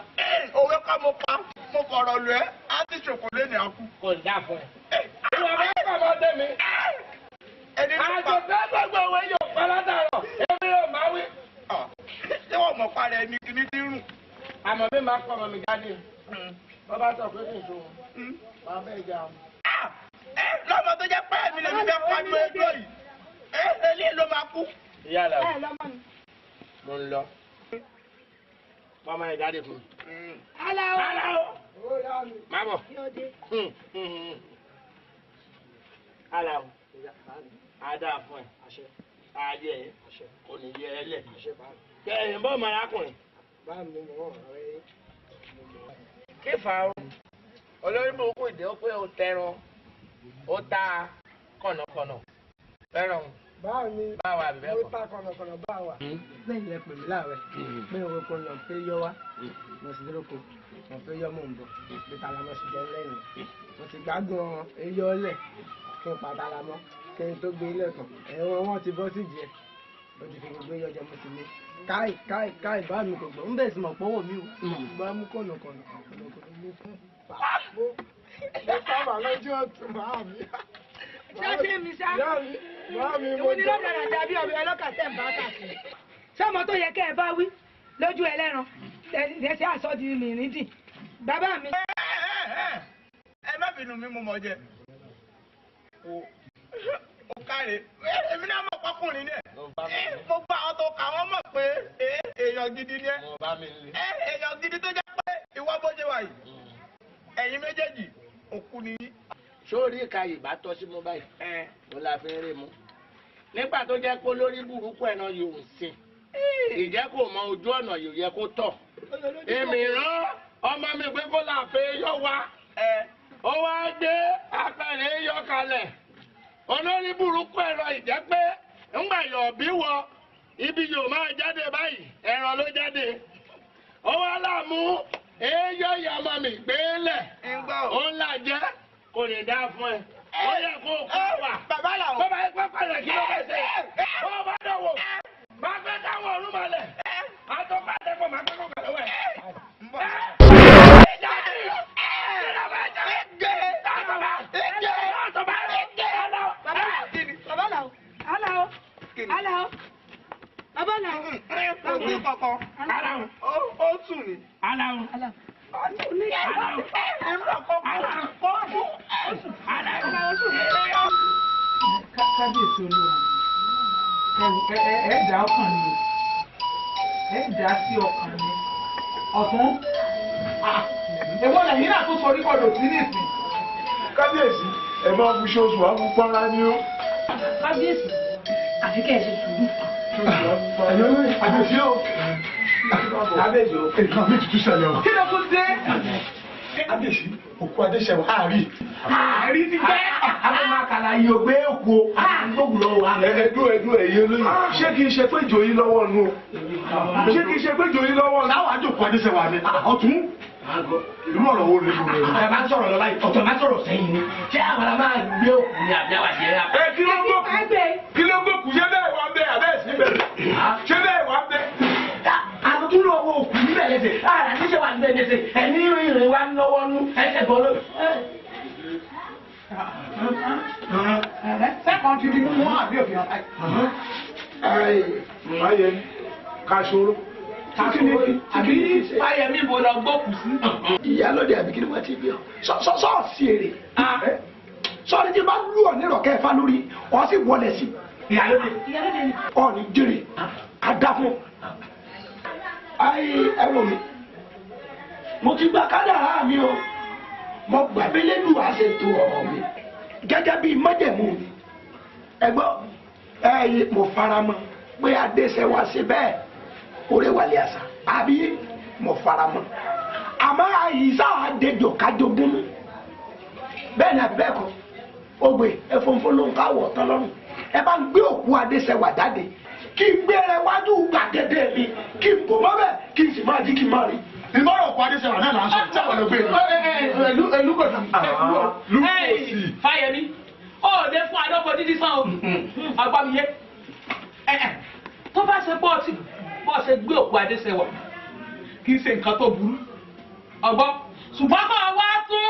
òwe ká mo pa mo fọ̀rọ̀ lù ẹ́ á ti ṣòkò lé ní akú. kò ní dà fún ẹ. ìwà bẹ́ẹ̀ kọ́ ọmọ tẹ̀mí. àjọ̀dá gbogbo òwe yóò pa látàrọ̀ èmi yóò máa wí. ṣé wọ́n mọ̀ parẹ́ ẹni kìíní ti rùn. àmọ́ mi máa pọ̀ ọmọ mi jáde. wọ́n bá sọ pé kì í ṣòwò. wọ́n bẹ́ẹ̀ jà ọ́. lọ́mọ tó jẹ́ pé èmi lè fi fẹ́ pa gbé ẹjọ́ yìí. eléyìí ló máa kú. ìyá àlàó mo ń lọ. Mama ẹ jáde fún mi. Àlàó. Má bọ̀. Àlàó. Adá fún ẹ. Adé ẹ. Kò ní yẹ ẹ lẹ̀. Kẹ̀yìn bọ́ ọmọ arákùnrin. Kífà o. Olórí burúkú ìdè ó pé o tẹran. Ó ta kọ̀nàkọ̀nà fẹ́ràn báwo ni báwo àbí bẹ́ẹ̀ mo kọ́. ta kọ̀nàkọ̀nà báwa. lẹ́yìn lẹ pè mí láàárọ̀ pé òun kò lọ pé yọ wá mo sì lérò kó mo pé yọ mò ń bọ̀ pé tala mo sì jẹ́ lẹ́yìn mo sì gbádùn eyọ lẹ̀ kí n pàtàlà mọ́ kí n tó gbé ilẹ̀ tán ẹ̀wọ̀n wọn ti bọ́ sí ìjẹ́ ó ti fi gbogbo eyọ jẹ mo sì lé káì bá mi kò gbọ́ ń bẹ̀ sí mọ̀ pọ́wọ́ mi ò bá mú kọ̀nàkọ̀nà ló fún mo sábà lọ́jọ́ ọ̀tún máa mi. ṣáṣe mi ṣá máa mi mo ìwọ ni lọ́dọ̀ àti àbí ọbẹ̀ ọlọ́kà tẹ̀ ń bá kàkiri. sọ́mọ tó yẹ kẹ́ ẹ bá wí lójú ẹlẹ́ran ẹ̀ṣẹ̀ àsọdì mìíràn dì bàbá mi. ẹ má bínú mi mo mọ̀ jẹ o káre èmi náà mọ̀ pọ́kùnrin ni ẹ̀ gbogbo àwọn tó kà wọ́n mọ̀ pé èèyàn gidi ni ẹ̀ èèyàn gidi tó jẹ́ pé ìwọ bó ṣe wà yìí ẹ̀yin méjèèjì òkú ni. sórí ìka ìbá tọ́ sí mú báyìí ló la fi ń rí mu nígbà tó jẹ́ pé lórí burúkú ẹ̀ náà yóò sìn ìjẹ́ kò mọ ojú ọ̀nà yóò yẹ kó tọ̀ èmi rán ọmọ mi pé kó láàfin yọ wá ó wá gbé apẹ̀rẹ̀ yọ kalẹ̀ olórí burúkú ẹ̀rọ ìjẹ́ pé ńgbà yọ̀ bí wọ ibi yóò máa jáde báyìí ẹ̀rọ ló jáde ó wá láàmú èèyàn ìyàmọ mi gbélé ó ń là jẹ́ kò ní dá fún ẹ ó yẹ kó kó wà bàbá làwọn bàbá yẹ pé pàṣẹ kí ló fẹ́ ṣe ó bá dọ̀wọ̀ bá fẹ́ dáwọ̀ ọ̀run malẹ̀ àtọ́pàdé kò má pẹ́ kó kàlẹ́ wẹ̀. Ó sùn ní. Aláwọ̀. Kábíyèsí olúwa ẹ dá ọkàn mi ẹ dá sí ọkàn mi ọ̀tún èwo lẹ́yìn náà tó sọ orí kọ̀dọ̀ sí nísìn. kábíyèsí ẹ máa fi ṣoṣù àfúnpára ní ó. kábíyèsí àfi kẹ́ ẹ ṣe sùúrù. ẹ̀yọ́ lórí àbẹ̀sí ó. Kábíyèsí ó. nǹkan mi tuntun ṣẹlẹ̀ o. kí ló tún dé. kábíyèsí òkú adéṣẹ́wà àárí. àárí ti jẹ́. àwọn máa kàlà yìí ò gbé òkú gbógun lọ́wọ́ wa. ẹdún ẹ̀yẹ olóyè ṣé kìí ṣe pé jòyí lọ́wọ́ nù o ṣé kìí ṣe pé jòyí lọ́wọ́ nù. láwọn àjòkú adéṣẹ́wà ni ọ̀tún irú ọ̀rọ̀ wo lè lò rẹ̀. ẹ máa ń sọ̀rọ̀ lọ́la yìí ọ̀tọ̀ máa ń sọ̀rọ̀ sẹ́yìn ni ṣé àwọn máa gbé òkú ni àbí àwọn àjẹrà. ẹ kí ló gbókù ṣé bẹ́ẹ̀ wá bẹ́ẹ̀ àbẹ́ sí bẹ́ẹ̀ ṣé bẹ́ẹ̀ wá bẹ́ẹ̀. àtúntò lọ wo òkú níbẹ̀ lẹ́sẹ̀ àrà níṣẹ́ wà níbẹ̀ lẹ́sẹ̀ ẹ̀ní ìrìn wa ń lọ́wọ́ nú ẹsẹ̀ bọ́ ló. sẹ́kọ̀ọ́ ti di mú àbí òfin ọ̀tá. máyẹ kaṣoro. àbí fáyemí bo lọ gbókù sí. ìyálóde àbí kí ni wọ́n ti bí ọ sọ́ọ̀sì èrè sọ́ọ̀rì tí bá lù ọ́ nírọ̀ kẹfà lórí ọ sì wọlé sí. ìyálóde. ọ ní jèrè àdàfún. ayé ẹ wò mí mo ti gba kádàrá mi o mo gbà bí lẹ́nu àṣetò ọ̀rọ̀ mi gẹ́gẹ́ bí májẹ̀mú mi ẹgbọ́ ẹ̀yẹ mo fara mọ́ pé adéṣẹ́wà ṣe bẹ́ẹ̀ orí wàlẹ̀ àṣà àbí mo fara mọ́ àmọ́ àyíṣà àdéjọ kájogún mi bẹ́ẹ̀ ni àbí bẹ́ẹ̀ kọ́ ògbè ẹ̀fọ́nfọ́n ló ń káwọ̀ tán lọ́rùn ẹ bá ń gbé òkú adéṣẹ́wà jáde kí n gbére wájú gbàgede mi kí n kò mọ́ bẹ́ẹ̀ kí n sì máa jí kí n máa rí ìmọ̀ràn òkú adéṣẹ́wà náà là ń sọ ìtẹ́wọ̀n ló gbé mi. elúkọ̀tà. Fáyemí ó dé fún adọ́kọ̀ dídí sàn o agbámiyé tó bá ṣe pọ́ọ̀tì bọ́ ṣe gbé òkú adéṣẹ́wà kì í ṣe nǹkan tó burú ọgbọ́n ṣùgbọ́n kọ́ ọ wá tún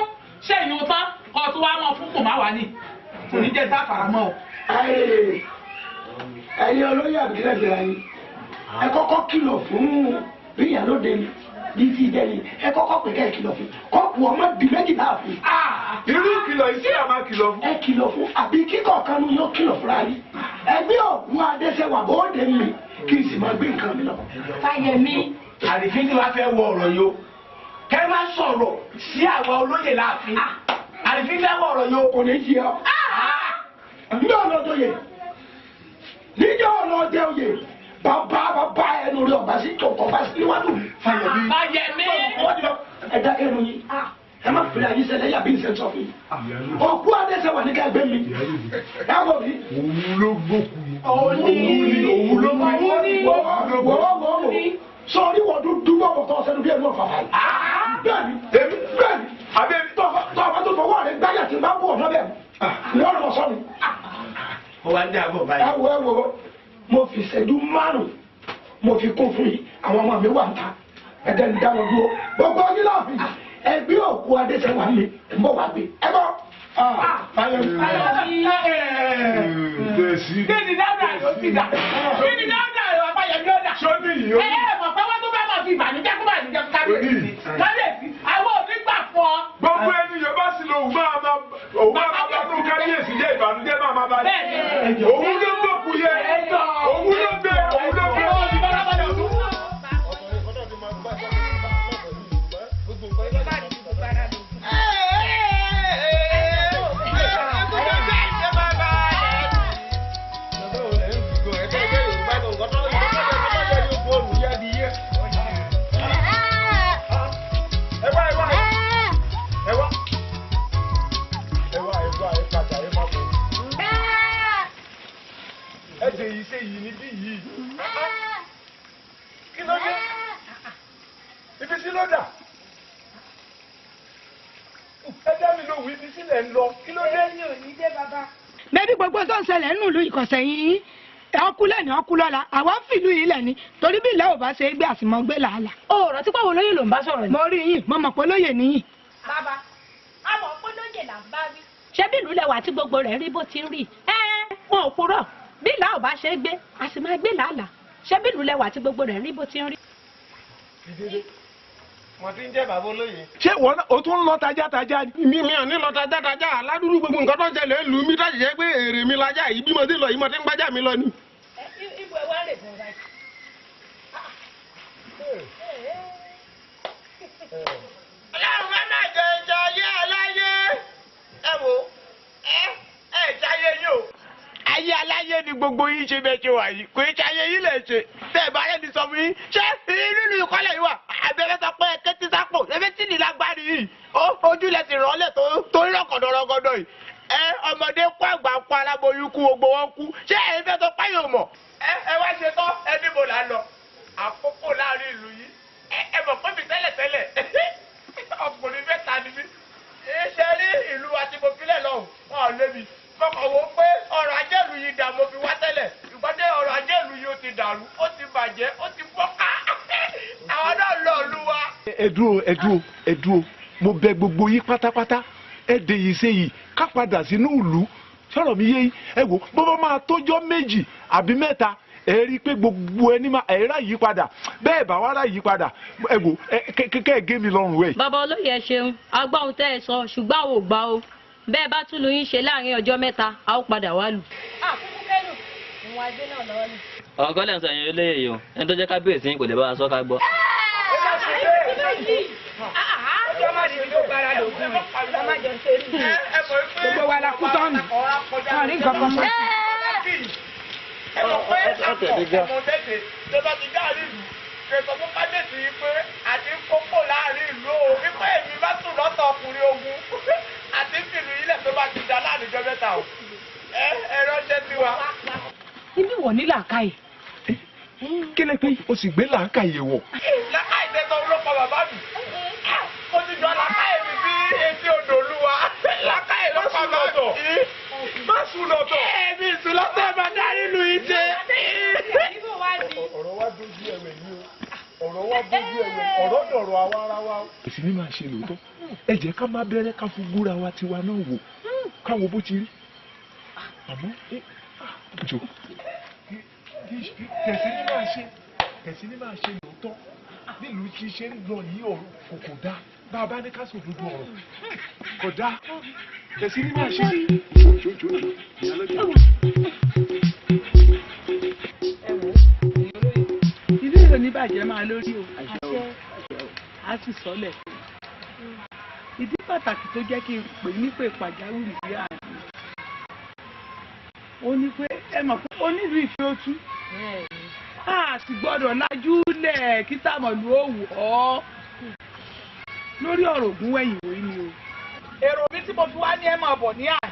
ṣèyún tán kọ́ ọ tún wá mọ̀ fún kò má wà ní kò ní jẹ́ sáfàrà mọ́ o. ẹ̀yin olóyè àbílẹ̀ jẹ̀rẹ̀ yín ẹ kọ́kọ́ kìlọ̀ fún ìyálóde mi bíi ti ìdẹ́yìn ẹ kọ́kọ́ pè kẹ́ ẹ kìlọ̀ fún kọ́ọ̀pù ọmọ di méjì láàfin. irú ìkìlọ̀ yìí sí àmà kìlọ̀ fún. ẹ kìlọ̀ fún àbí kíkọ̀ kanu yóò kìlọ̀ fúnra yín ẹgbẹ́ òkú adéṣẹ́wà bóde mi kí n sì máa gbé nǹkan mi lọ. Fáyemí àrífín tí wàá fẹ́ wọ ọ̀rọ̀ yìí o kẹ́ ẹ má sọ̀rọ̀ sí àwọn olóyè láàfin àrífín fẹ́ wọ ọ̀rọ̀ yìí o kò ní yí ọ. ní ọ̀nà tó yẹ níjọ́ ọ̀nà ọjẹ́ òye bàbá ẹnu rẹ̀ ọ̀bá sí tọ̀tọ̀ bá sí níwájú. Fáyemí ẹ dákẹ́ nu yín ẹ má pèrè àyè sẹlẹ̀ yàbí ní sẹ́ńtọ̀ fún yìí. òkú adẹ́sẹ̀ wà ní ká ẹgbẹ́ mi. ẹ wọ mi. òun ló gbókù. òun ló gbókù. sọ̀rí wọ́n dúdú bọ̀ tọ́ sẹ́nu bí ẹnu ọ̀fà fà yìí. bẹ́ẹ̀ni àbẹ tọ́ba tó fọwọ́ rẹ̀ gbáyà tí n bá bọ̀ ọ̀nà bẹ́ẹ̀ ni wọ́n lọ sọ mi. ó wá ń dé àbọ̀ báyìí. ẹ wo mo fi ìṣẹ́jú 5 mo fi kún fún yìí àwọn ọmọ mi wà ń ta ẹ̀dẹ̀ ń dá wọn dúró gbogbo ọdún láàfin ẹgbẹ́ òkú adéṣẹ́wà mi ń bọ̀ wá gbé ẹ bọ́. Kíni dáadáa ló ti dà? Kíni dáadáa ló Fáyẹmí ó dà? Sọ́ni yìí ó. Mọ̀ pé wọ́n tó bá máa fi ìbànújẹ́ fún ìbànújẹ́ fún kábíyèsí. Kábíyèsí, àwọn òbí gbà fún ọ. Gbogbo ènìyàn bá sì lọ òun máa bá tó kábíyèsí jẹ́ ìbànújẹ́ máa bá yẹ. Òun ló gbókù yẹ. Òun ló gbé. Ẹ̀jẹ̀ yìí ṣe yìí níbí yìí. Kí ló dé? Ibi sí ló dà. Ẹ dá mi lóhùn ibi sílẹ̀ ń lọ. Kí ló dé? Bẹ́ẹ̀ni gbogbo tó ń ṣẹlẹ̀ nínú ìlú ìkọ̀sẹ̀ yìí ọkùnlẹ̀ ní ọkùlọ́la àwa ń fìlú yìí lẹ̀ ni torí bí ìlà ò bá ṣe é gbé àsìmọ́ gbé làálà. ó rántí pé àwọn olóyè ló ń bá sọ̀rọ̀ ni. mo rí yín mo mọ̀ pé olóyè nìyí. bàbá àmọ́ pé lóye là ń bá wí. ṣé bí ìlú lẹwà tí gbogbo rẹ̀ rí bó ti ń rí wọn ò purọ́ bí ìlà ò bá ṣe é gbé a sì máa gbé làálà ṣé bí ìlú lẹwà tí gbogbo rẹ̀ rí bó ti ń rí. ìdílé mo ti ń jẹ́ bàbá olóyè. Ṣé wọ́n o tún lọ tajátajá ni? mi ò ní lọ tajátajá aládùúgbò gbogbo nǹkan tó ń ṣẹlẹ̀ lù mí tó ṣe pé èrè mi lajá yìí bí mo ti lọ yìí mo ti ń gbájà mi lọ ni. ibo ẹ wá rè fún wa. ọlọ́run bá náà jẹ ìjà ayé aláyé ẹ wò ẹ jáyé yìí o. ayé aláyé ni gbogbo yín ṣe bẹ́ẹ̀ ṣe wà yìí kò í ṣe ayé yìí lè ṣe tẹ́ ẹ bá rẹ̀ ní sọ fún yín ṣé nínú ìkọlẹ̀ yìí wà abẹ́rẹ́ sọ pé kẹ́tí sápò ẹbí tí ní lágbárí yìí ojú lẹ ti rọ́lẹ̀ tó ń rọ̀kọ̀dọ̀rọ̀gọ̀dọ̀ yìí ọmọdé kú àgbà kú aláboyún kú gbogbo wọn kú ṣé ẹ fẹ́ tó páyò mọ̀ ẹ wá ṣe tán ẹ níbo là ń lọ àkókò láàrin ìlú yìí ẹ mọ̀ pé mi tẹ́lẹ̀tẹ́lẹ̀ ọkùnrin mẹ́ta ni mí ṣe rí ìlú àti mo filẹ̀ lọ́hùn wọn ò lé mi mọ̀kàn wò pé ọrọ̀ ajé ìlú yìí dà mo fi wá tẹ́lẹ̀ ìgbọ́dé ọrọ̀ ajé ìlú yìí ó ti dàrú ó ti bàjẹ́ ó ti fọ́ká àwọn náà lọ ìlú wa. ẹ dúró mo bẹ̀ gbogbo yín pátápátá ẹ dè yìí ṣe yìí ká padà sínú ìlú sọ̀rọ̀ mi yé yín ẹ wò bó bá máa tójọ́ 2 àbí 3 ẹ rí i pé gbogbo ẹni máa ẹ rà yí padà bẹ́ẹ̀ bá wá rà yí padà ẹ wò kẹ́kẹ́ ẹ gé mi lọ́rùn ẹ̀. bàbá olóyè ẹ ṣeun agbáhùn tẹ́ ẹ sọ ṣùgbọ́n àwọn ò gbà o bẹ́ẹ̀ bá tún lu yín ṣe láàrin ọjọ́ 3 a ó padà wá lù. àkókò kẹ́nu òun àgbé náà lọ́wọ́ ni. ọ̀gá lẹ́yìn sọ yẹn olóyè yìí o ẹni tó jẹ́ kábíyèsí yín kò lè bá wa sọ ká gbọ́. gbogbo wa la kú tọ́nù wọn rí nǹkan kan mọ́. ẹ mọ̀ pé àpò tètè tó bá ti dáàrí ìlú kẹsàn fún kábíyèsí yìí pé àti kókó láàrin ìlú o wípé èmi bá sùn lọ́tọ̀ ọkùnrin ogun àti fìlú ilẹ̀ tó bá ti dá láàrin ọjọ́ 3 o ẹ ránṣẹ́ sí wa. ibi wọ̀ ní làákàyè. kí lè pé o sì gbé làákàyè wọ̀. làákàyè tẹ́tọ́ ló pa bàbá mi mo ti jọ làákàyè mi bí etí odò olúwa làákàyè ló pa bàbá mi. má sùn lọ́tọ̀. èmi sùn lọ́tọ̀ ẹ̀ máa dárí ìlú yìí ṣe. ọ̀rọ̀ wa dójú ẹ̀wẹ̀ yìí o ọ̀rọ̀ dọ̀rọ̀ àwa ara wa. èsì ni máa ṣe lóòótọ́ ẹ jẹ́ ká má bẹ̀rẹ̀ ká fún gbúra wa tiwa náà wò káwo bó ti rí àmọ́ jò kẹ̀sì ní máa ṣe lóòótọ́ nílùú tí ṣe ń lọ yìí ọ̀rọ̀ kò dáa bá a bá ní ká sọ òdodo ọ̀rọ̀ kò dáa kẹ̀sì ní máa ṣe ilé ìrò ní bàjẹ́ máa lórí o a sì sọlẹ̀ ìdí pàtàkì tó jẹ́ kí n pè nípè pàjáwìrì sí àná ó ní pé ẹ mọ̀ pé onílù ìfẹ́ ojú a sì gbọ́dọ̀ lajú lẹ̀ kí sàmọ̀lú òwò ọ́ lórí ọ̀rọ̀ Ògúnwẹ̀yìn wòye ni o. èrò mi tí mo fi wá ní ẹ máa bọ̀ ní àná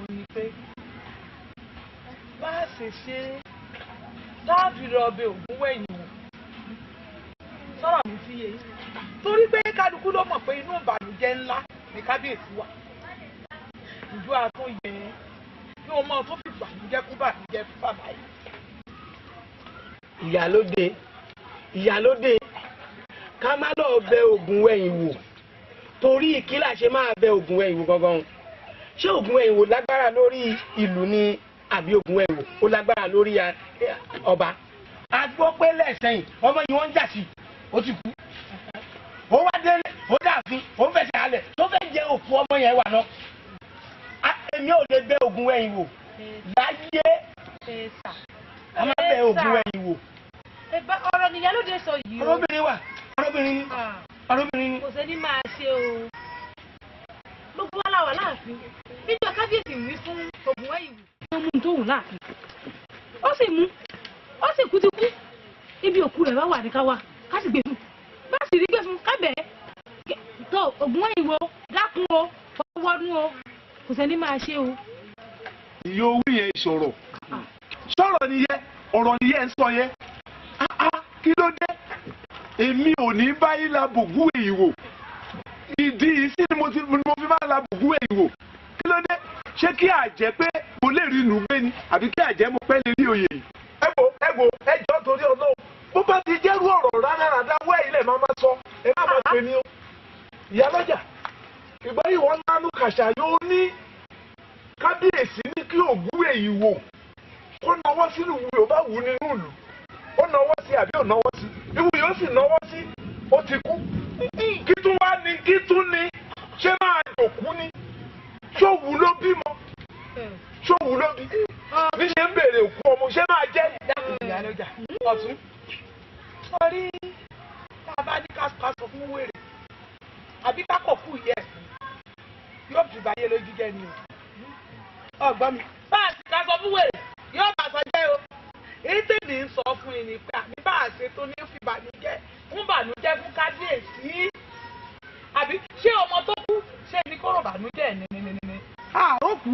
ò ní pé bá a ṣe ṣe táàbì lọ bẹ Ògúnwẹ̀yìn wò sọ̀rọ̀ mi fi yé torí pé kálukú ló mọ̀ pé inú ìbànújẹ́ ńlá ní kábíyèsí wa ìjọ àtúnyẹ ní ọmọ tó fi bànújẹ́ kú bànújẹ́ fún bàbá yìí. ìyálóde ká má lọ bẹ Ògúnwẹ̀yìn wò torí kí la ṣe máa bẹ Ògúnwẹ̀yìn wò gangan ṣé Ògúnwẹ̀yìn wò lágbára lórí ìlú ni àbí Ògúnwẹ̀yìn wò ó lágbára lórí ọba. a gbọ́ pé lẹ́sẹ̀yìn ọmọ yìí wọ́n ń jà sí ó ti kú ó wá délé ó dààfin ó fẹsẹ̀ halẹ̀ tó fẹ́ jẹ òkú ọmọ yẹn wà lọ. èmi ò lè bẹ Ògúnwẹ̀yìn wò láyé a máa bẹ Ògúnwẹ̀yìn wò. ọ̀rọ̀ nìyẹn ló dé sọ yìí o. arúbìnrin ni. kò sẹ́ni máa ṣe o. gbogbo wa la wà láàfin níjọ́ kábíyèsí wí fún Ògúnwẹ̀yìn wò. ó mú un tó wù láàfin ó sì mú ó sì kú ti kú ibi òkú rẹ̀ bá wà ní ká wá ká sì gbé fún bá sì rí gbé fún kábẹ́ tó Ògúnwẹ̀yìn wò dákun o fọwọ́nú o kò sẹ́ni máa ṣe o. ìyá owó yẹn sọ̀rọ̀ nìyẹn ọ̀rọ̀ nìyẹn ń sọ yẹn kí ló dé èmi ò ní báyìí la Ògúnwẹ̀yìn wò ìdí sí ni mo fi máa la Ògúnwẹ̀yìn wò kí ló dé ṣé kí àjẹ́ pé mo lè rí inú gbé ni àbí kí àjẹ́ mo pẹ́ lè rí oyè yìí. ẹ wo ẹjọ́ torí Ọlọ́run bó bá ti jẹ́rú ọ̀rọ̀ rádaràdá wẹ́ ilẹ̀ máa sọ ẹ má máa pè ní o. ìyálọ́jà ìgbà yìí wọ́n nánú kàṣà yóò ní kábíyèsí ní kí Ògúnwẹ̀yìn wò kó náwó sínú ìwé ò bá wù nínú ìlú ó náwó sí àbí ò náwó sí ìwé yóò sì náwó sí ó ti kú kí tún ní ṣé máa dòkú ni ṣòwú ló bímọ ṣòwú ló bí bí ṣe ń béèrè òkú ọmọ ṣé máa jẹ́. ìyálọ́jà ọ̀tún sọrí tá a bá ní ká sọ fún wèrè àbí ká kọ̀ kú yẹ yóò fi báyé lójú jẹ́ ni o ọgbọ́n mi bá a sì ká sọ fún wèrè yóò bá sọ jẹ́ o èyí tèmi ń sọ fún yín ni pé àbí bá a ṣe tó ní fi bànújẹ́ fún kábíyèsí àbí ṣé ọmọ tó kú ṣé ní kóró bànújẹ́ ní. àròkù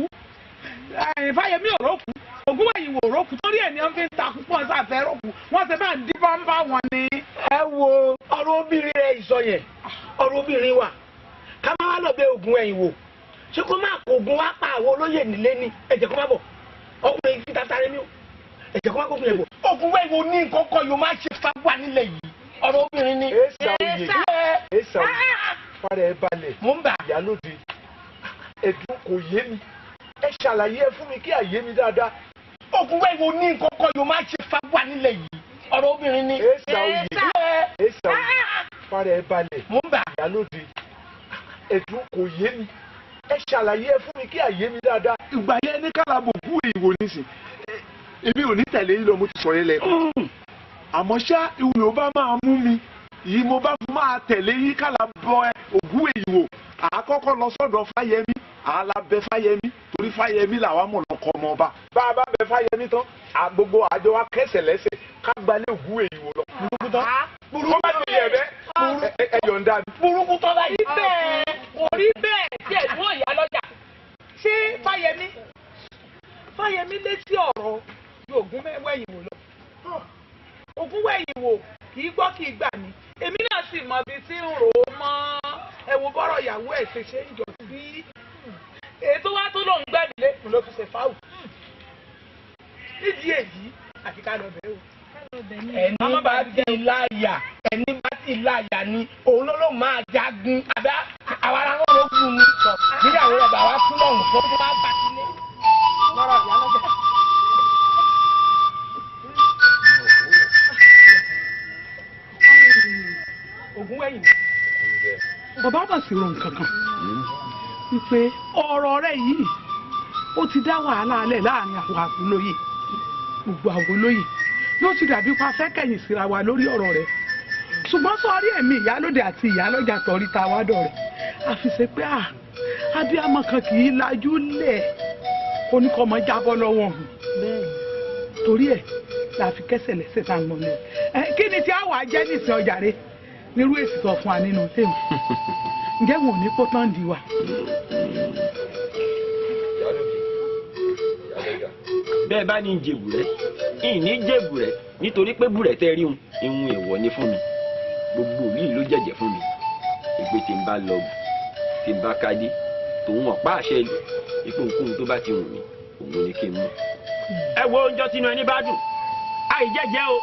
Fáyẹmí òrókù Ògúnwẹ̀yìn wò rókù torí ẹ̀ ní wọ́n fi ń takú pọ̀ sáfẹ́ rókù wọ́n ti máa ń dín bọ́ńbà wọn ni. ẹ wo ọ̀rọ̀ obìnrin rẹ ìsọ yẹn ọ̀rọ̀ obìnrin wà ká má wá lọ bẹ Ògúnwẹ̀yìn wò ṣé kó má kó ogun wá pa àwọn olóyè nílé ní ẹ̀jẹ̀ kó má bọ̀ ọkùnrin fi tata rẹ mí o ẹ̀jẹ̀ kó má kó fún ẹ bọ̀ Ògúnwẹ̀yìn wò ní nǹkan kan yóò má ṣe fagbá nílẹ̀ yìí ọ̀rọ̀ obìnrin ni. èsà òye fara ẹ balẹ̀ mò ń bà ìyálóde ẹ̀dùn kò yé mi ẹ ṣàlàyé ẹ fún mi kí àyé mi dáadáa. Ògúnwẹ̀yìn wò ní nǹkan kan yóò má ṣe fagbá nílẹ̀ yìí ọ̀rọ̀ obìnrin ni. èsà òye fara ẹ balẹ̀ mò ń bà ìyálóde ẹ̀dùn kò yé mi ẹ ṣàlàyé ẹ fún mi kí àyé mi dáadáa. ìgbà yẹn ní kálábò Ògúnwẹ̀yìn wò nísìn èmi ò ní tẹ̀lé yín lọ mo ti sọ yẹn lẹ́kọ̀ọ́ àmọ́ ṣá ìwé ò bá máa mú mi yìí mo bá máa tẹ̀lé yín kálábọ̀ Ògúnwẹ̀yìn wò àkọ́kọ́ lọ sọ́dọ̀ Fáyẹmí àlàbẹ Fáyẹmí torí Fáyẹmí làwa mọ̀ lọ́kọ́ ọmọ ọba bá a bá bẹ Fáyẹmí tán gbogbo àjọ wa kẹsẹ̀ lẹ́sẹ̀ ká gbalẹ̀ Ògúnwẹ̀yìn wò lọ. burúkú tán burúkú bá ti yẹ bẹ́ ẹ yọ̀ǹda mi. burúkú tán bá yí bẹ́ẹ̀ kò rí bẹ́ẹ̀ tí ẹ̀ mú ìyálọ́jà ṣé Fáyẹmí létí ọ̀rọ̀ ju Ògúnwẹ̀yìn wò lọ. Ògúnwẹ̀yìn wò kì í gbọ́ kì í gbà ní èmi náà sì mọ ibi tí ń rò ó mọ́ ẹ̀wọ̀n bọ́rọ̀ ìyàwó ẹ̀ ṣe ń jọ sí ètò wa tó lóun gbẹ́dìlé ló fi ṣe fáwù nídìí èyí àti ká lọ bẹ̀rẹ̀ o. ẹni bá ti láyà ni òun ló máa jagun àbí àwọn ará wọn ló kú ni níyàwó rẹ̀ bá wá kú lọ́hùn tó tó wá bá sílé. lọ́rọ̀ ìyá lọ́jà. Ògúnwẹ̀yìn. bàbá bá sì rò nǹkan kan wípé ọ̀rọ̀ rẹ̀ yìí ó ti dá wàhálà alẹ̀ láàrin àwọn àwòlóyè gbogbo àwòlóyè ló ti dàbí pa fẹ́kẹ̀yìn síra wa lórí ọ̀rọ̀ rẹ̀ ṣùgbọ́n sọ́ọ́rí ẹ̀mí ìyálóde àti ìyálọ́jà tọ̀rí ta wá dọ̀rẹ́ àfi ṣe pé abiyamọ kan kì í lajú lẹ̀ oníkọ́mọ jábọ́ lọ́wọ́ ọ̀hún torí ẹ̀ la fi kẹ́sẹ̀ lẹ́sẹ̀ tá a ń gbọ́n lẹ̀ kí ni tí a wà jẹ́ nísìn ọjà rẹ̀ nírú èsì tó fún wa nínú tèmi ǹjẹ́ wọn ò ní kó tán di wa. bẹ́ẹ̀ bá ní jèbù rẹ̀ ìní jèbù rẹ̀ nítorí pé búrẹ̀ tẹ́ rí ihun èèwọ̀ ni fún mi gbogbo yìí ló jẹ̀jẹ̀ fún mi ìpè tí ń bá lọ tí ń bá kádé tòun ọ̀pá àṣẹ ìlú ipò nkóhun tó bá ti wù mí òun ni kí n mú. ẹ wo oúnjẹ tínú ẹni bá dùn àìjẹjẹ o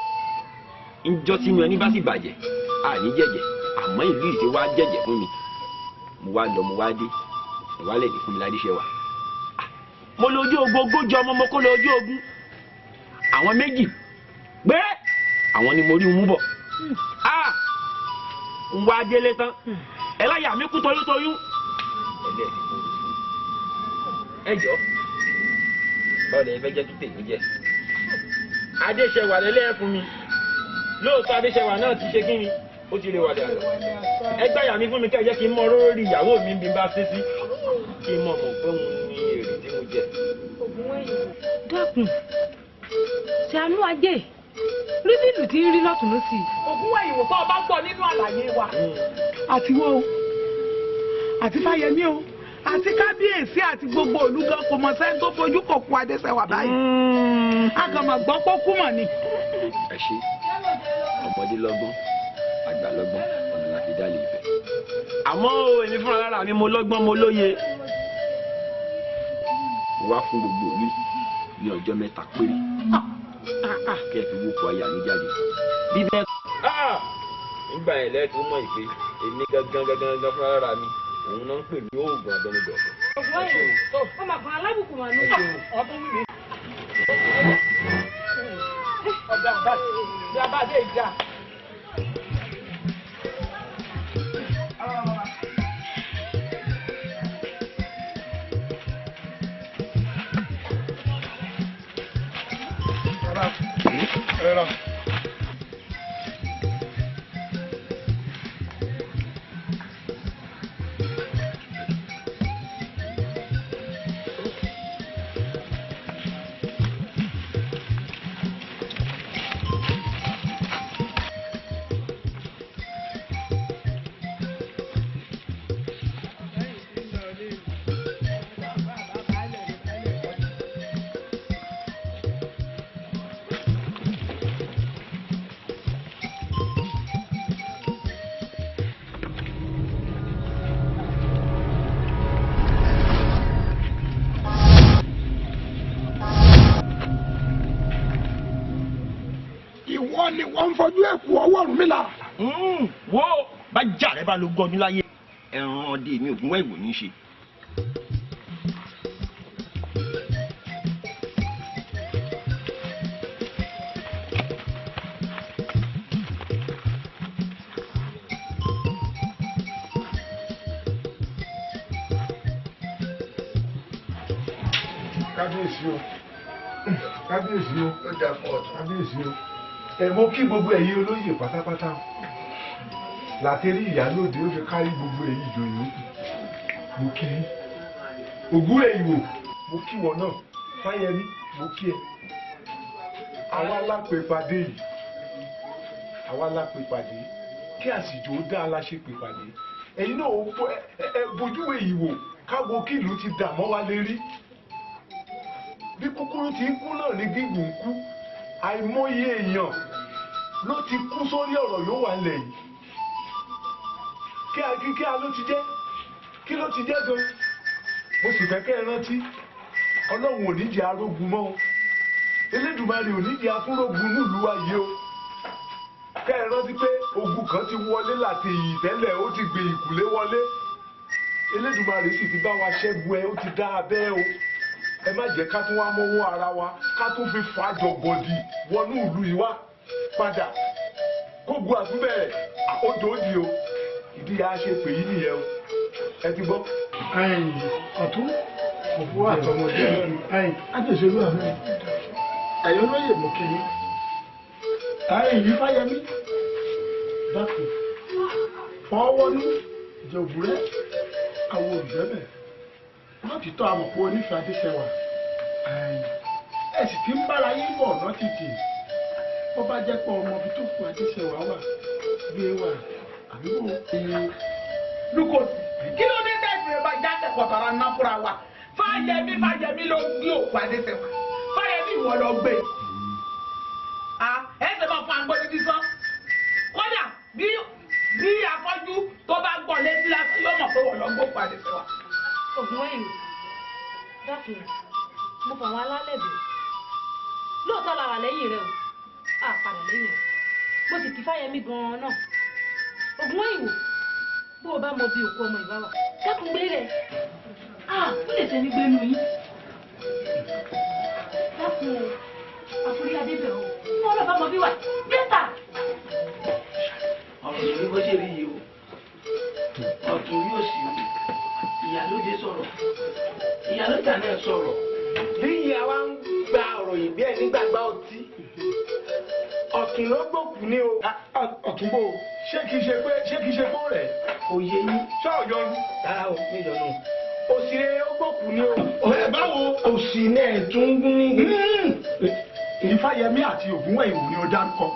oúnjẹ tínú ẹni bá sì bàjẹ́ àní jẹjẹ àmọ́ ìlú ìṣe wá jẹjẹ fún mi mo wá lọ mo wá dé ìwálẹ̀ ní fún mi ládíṣẹ́ wa. mo lójú ogun ogójì ọmọ mo kó lójú ogun àwọn méjì gbé àwọn ni mo rí mú bọ̀ ń wá délé tán ẹlẹ́yà mi kú toyúntoyún ẹ jọ báwo lè fẹ́ jẹ́ kí tèmi jẹ́ adéṣẹwà lẹ́lẹ́ fún mi lóòótọ́ adéṣẹwà náà ti ṣe kí ni ó ti lè wà dànù ẹgbẹ́ ìyá mi fún mi kẹ́ jẹ́ kí n mọ lórí ìyàwó mi bí n bá ṣe sí kí n mọ̀ mọ̀ pé òun ní èrè tí mo jẹ. dákun ṣàánú ajé rí bílù tí ń rí lọ́tún lọ́sì. ògùn wẹ̀yìn wò tó o bá gbọ́ nínú àlàyé wa. àti wo o àti fáyemí o àti kábíyèsí àti gbogbo olùgbọ́ kò mọ̀ sẹ́ni tó fojú kò kú adéṣẹ́wà báyìí. a kàn mọ̀ gbọ́ pé ó kú mọ̀ ni. ẹ ṣe ọmọdé lọ́gbọ́n àgbà lọ́gbọ́n ọ̀nà láti dá lè fẹ́. àmọ́ èmi fúnra lára mi mo lọ́gbọ́n mo lóye. mo wá fún gbogbo mi ní ọjọ́ 3 péré kẹ́ ẹ fi wó kọ aya mi jáde. bí bẹ́ẹ̀ nígbà yẹn lẹ́ẹ̀tún mọ̀ ìpè èmi gangan fúnra lára mi òun náà ń pè ní oògùn abẹnugọ̀ọ̀gùn. ògùn ẹ̀yìn ó máa kan alábùkù mà ní ọdún mi. ọ̀gá àbájá bí abájá ìjà. ni wọ́n ń fojú ẹ̀kú ọwọ́ ọ̀rùn mi là. wo bá jà rẹ bá ló gbọ́dún láyé ẹran ọdẹ mi ògùn wẹ̀wò ní í ṣe. kábíyèsí o kábíyèsí o kábíyèsí o mo kí gbogbo ẹ̀yin olóyè pátápátá látẹ̀rí ìyálóde ó fi kárí gbogbo èyí ìjòyè mo kí ògúnrè ìwò mo kí wọn náà fáyẹmí mo kí ẹ àwa lápèpàdé yìí àwa lápèpàdé kí àsìjò ó dá aláṣẹ pèpàdé ẹ̀yin náà ẹ bójúwé ìwò káwo kí ìlú ti dà mọ́ wa lérí bí kúkúrú ti ń kú náà ní gígùn ń kú àìmọye èèyàn ló ti kú sórí ọ̀rọ̀ yóò wà nílẹ̀ yìí kí a ló ti jẹ́ kí ló ti jẹ́ gan mo sì fẹ́ kẹ́ ẹ rántí ọlọ́run ò ní jẹ́ arógun mọ́ o elédùmarè ò ní jẹ́ afúnrógun nílùú ayé o kẹ́ ẹ rántí pé ogun kan ti wọlé láti ìyìn tẹ́lẹ̀ ó ti gbé ìkùlé wọlé elédùmarè sì ti bá wa ṣẹ́gun ẹ ó ti dá abẹ́ o ẹ má jẹ́ ká tún wá mọ́wọ́ ara wa ká tún fi fàájọ bọ̀dì wọnú ìlú yìí wá padà kógun àtúbẹ̀rẹ̀ àkójọ òdì o ìdí ya ṣe pè yí nìyẹn o ẹ ti gbọ́. ọ̀tún òfò àtọmọdé àjẹsẹ̀lú àmì ẹ̀yọ́ lóye mú kiri yìí fáyemí dákun fọwọ́nú ìjọ̀bùrẹ́ àwọn olùbẹ́bẹ̀ wọ́n ti tọ́ àmọ̀pọ̀ onífẹ́ adéṣẹ́wà ẹ sì ti ń bára yín bọ̀ ọ̀nà títì bó bá jẹ́ pé ọmọ ibi tó fún adéṣẹ́wà wà gbé wà lukosi kí ló dé tẹ̀sí ẹ bá jáde kọ̀tàrà ná fúnra wa fáyẹmí ló gbé òkú adéṣẹ́wà fáyẹmí ìwọ lọ gbé ẹsẹ̀ máa fún agbó títí sán kódà bí afọ́jú tó bá gbọ́ létí lásán yóò mọ̀ pé wọ́n lọ gbé òkú adéṣẹ́wà. ògùn ẹ̀yìn dáfíà mo fà wọn alálẹ̀ bẹ̀rẹ̀ lóòótọ́ la wà lẹ́yìn rẹ o a padà lẹ́yìn rẹ mo sì kí fáyẹmí gan-an náà ògùn ẹ̀yìn wò bó o bá mọ bí òkú ọmọ ìbá wà kẹ́kùn gbé rẹ̀ ó lè sẹ́ni gbé nu yín dákun o àforí adébẹ̀ o wọ́n lọ bá mọ bí wà dẹ́ta. ọ̀rọ̀ yìí bó ṣe rí yìí o ọ̀tún yóò sì rí ìyálóde sọ̀rọ̀ ìyálóde náà sọ̀rọ̀ líyìí àwa ń gba ọ̀rọ̀ yìí bí ẹni gbàgbá ọtí ọ̀tún ló gbòkú ní o. ọ̀túnbó ṣé kìí ṣe pé rẹ̀ òye yín ṣé ọ̀yọ́ ni. rárá o mi yọ̀ nù òsèré ó gbòkú ní o. báwo òsì náà tún gún. Ìfáyẹmí àti Ògúnwẹ̀yìn ni ó dárúkọ.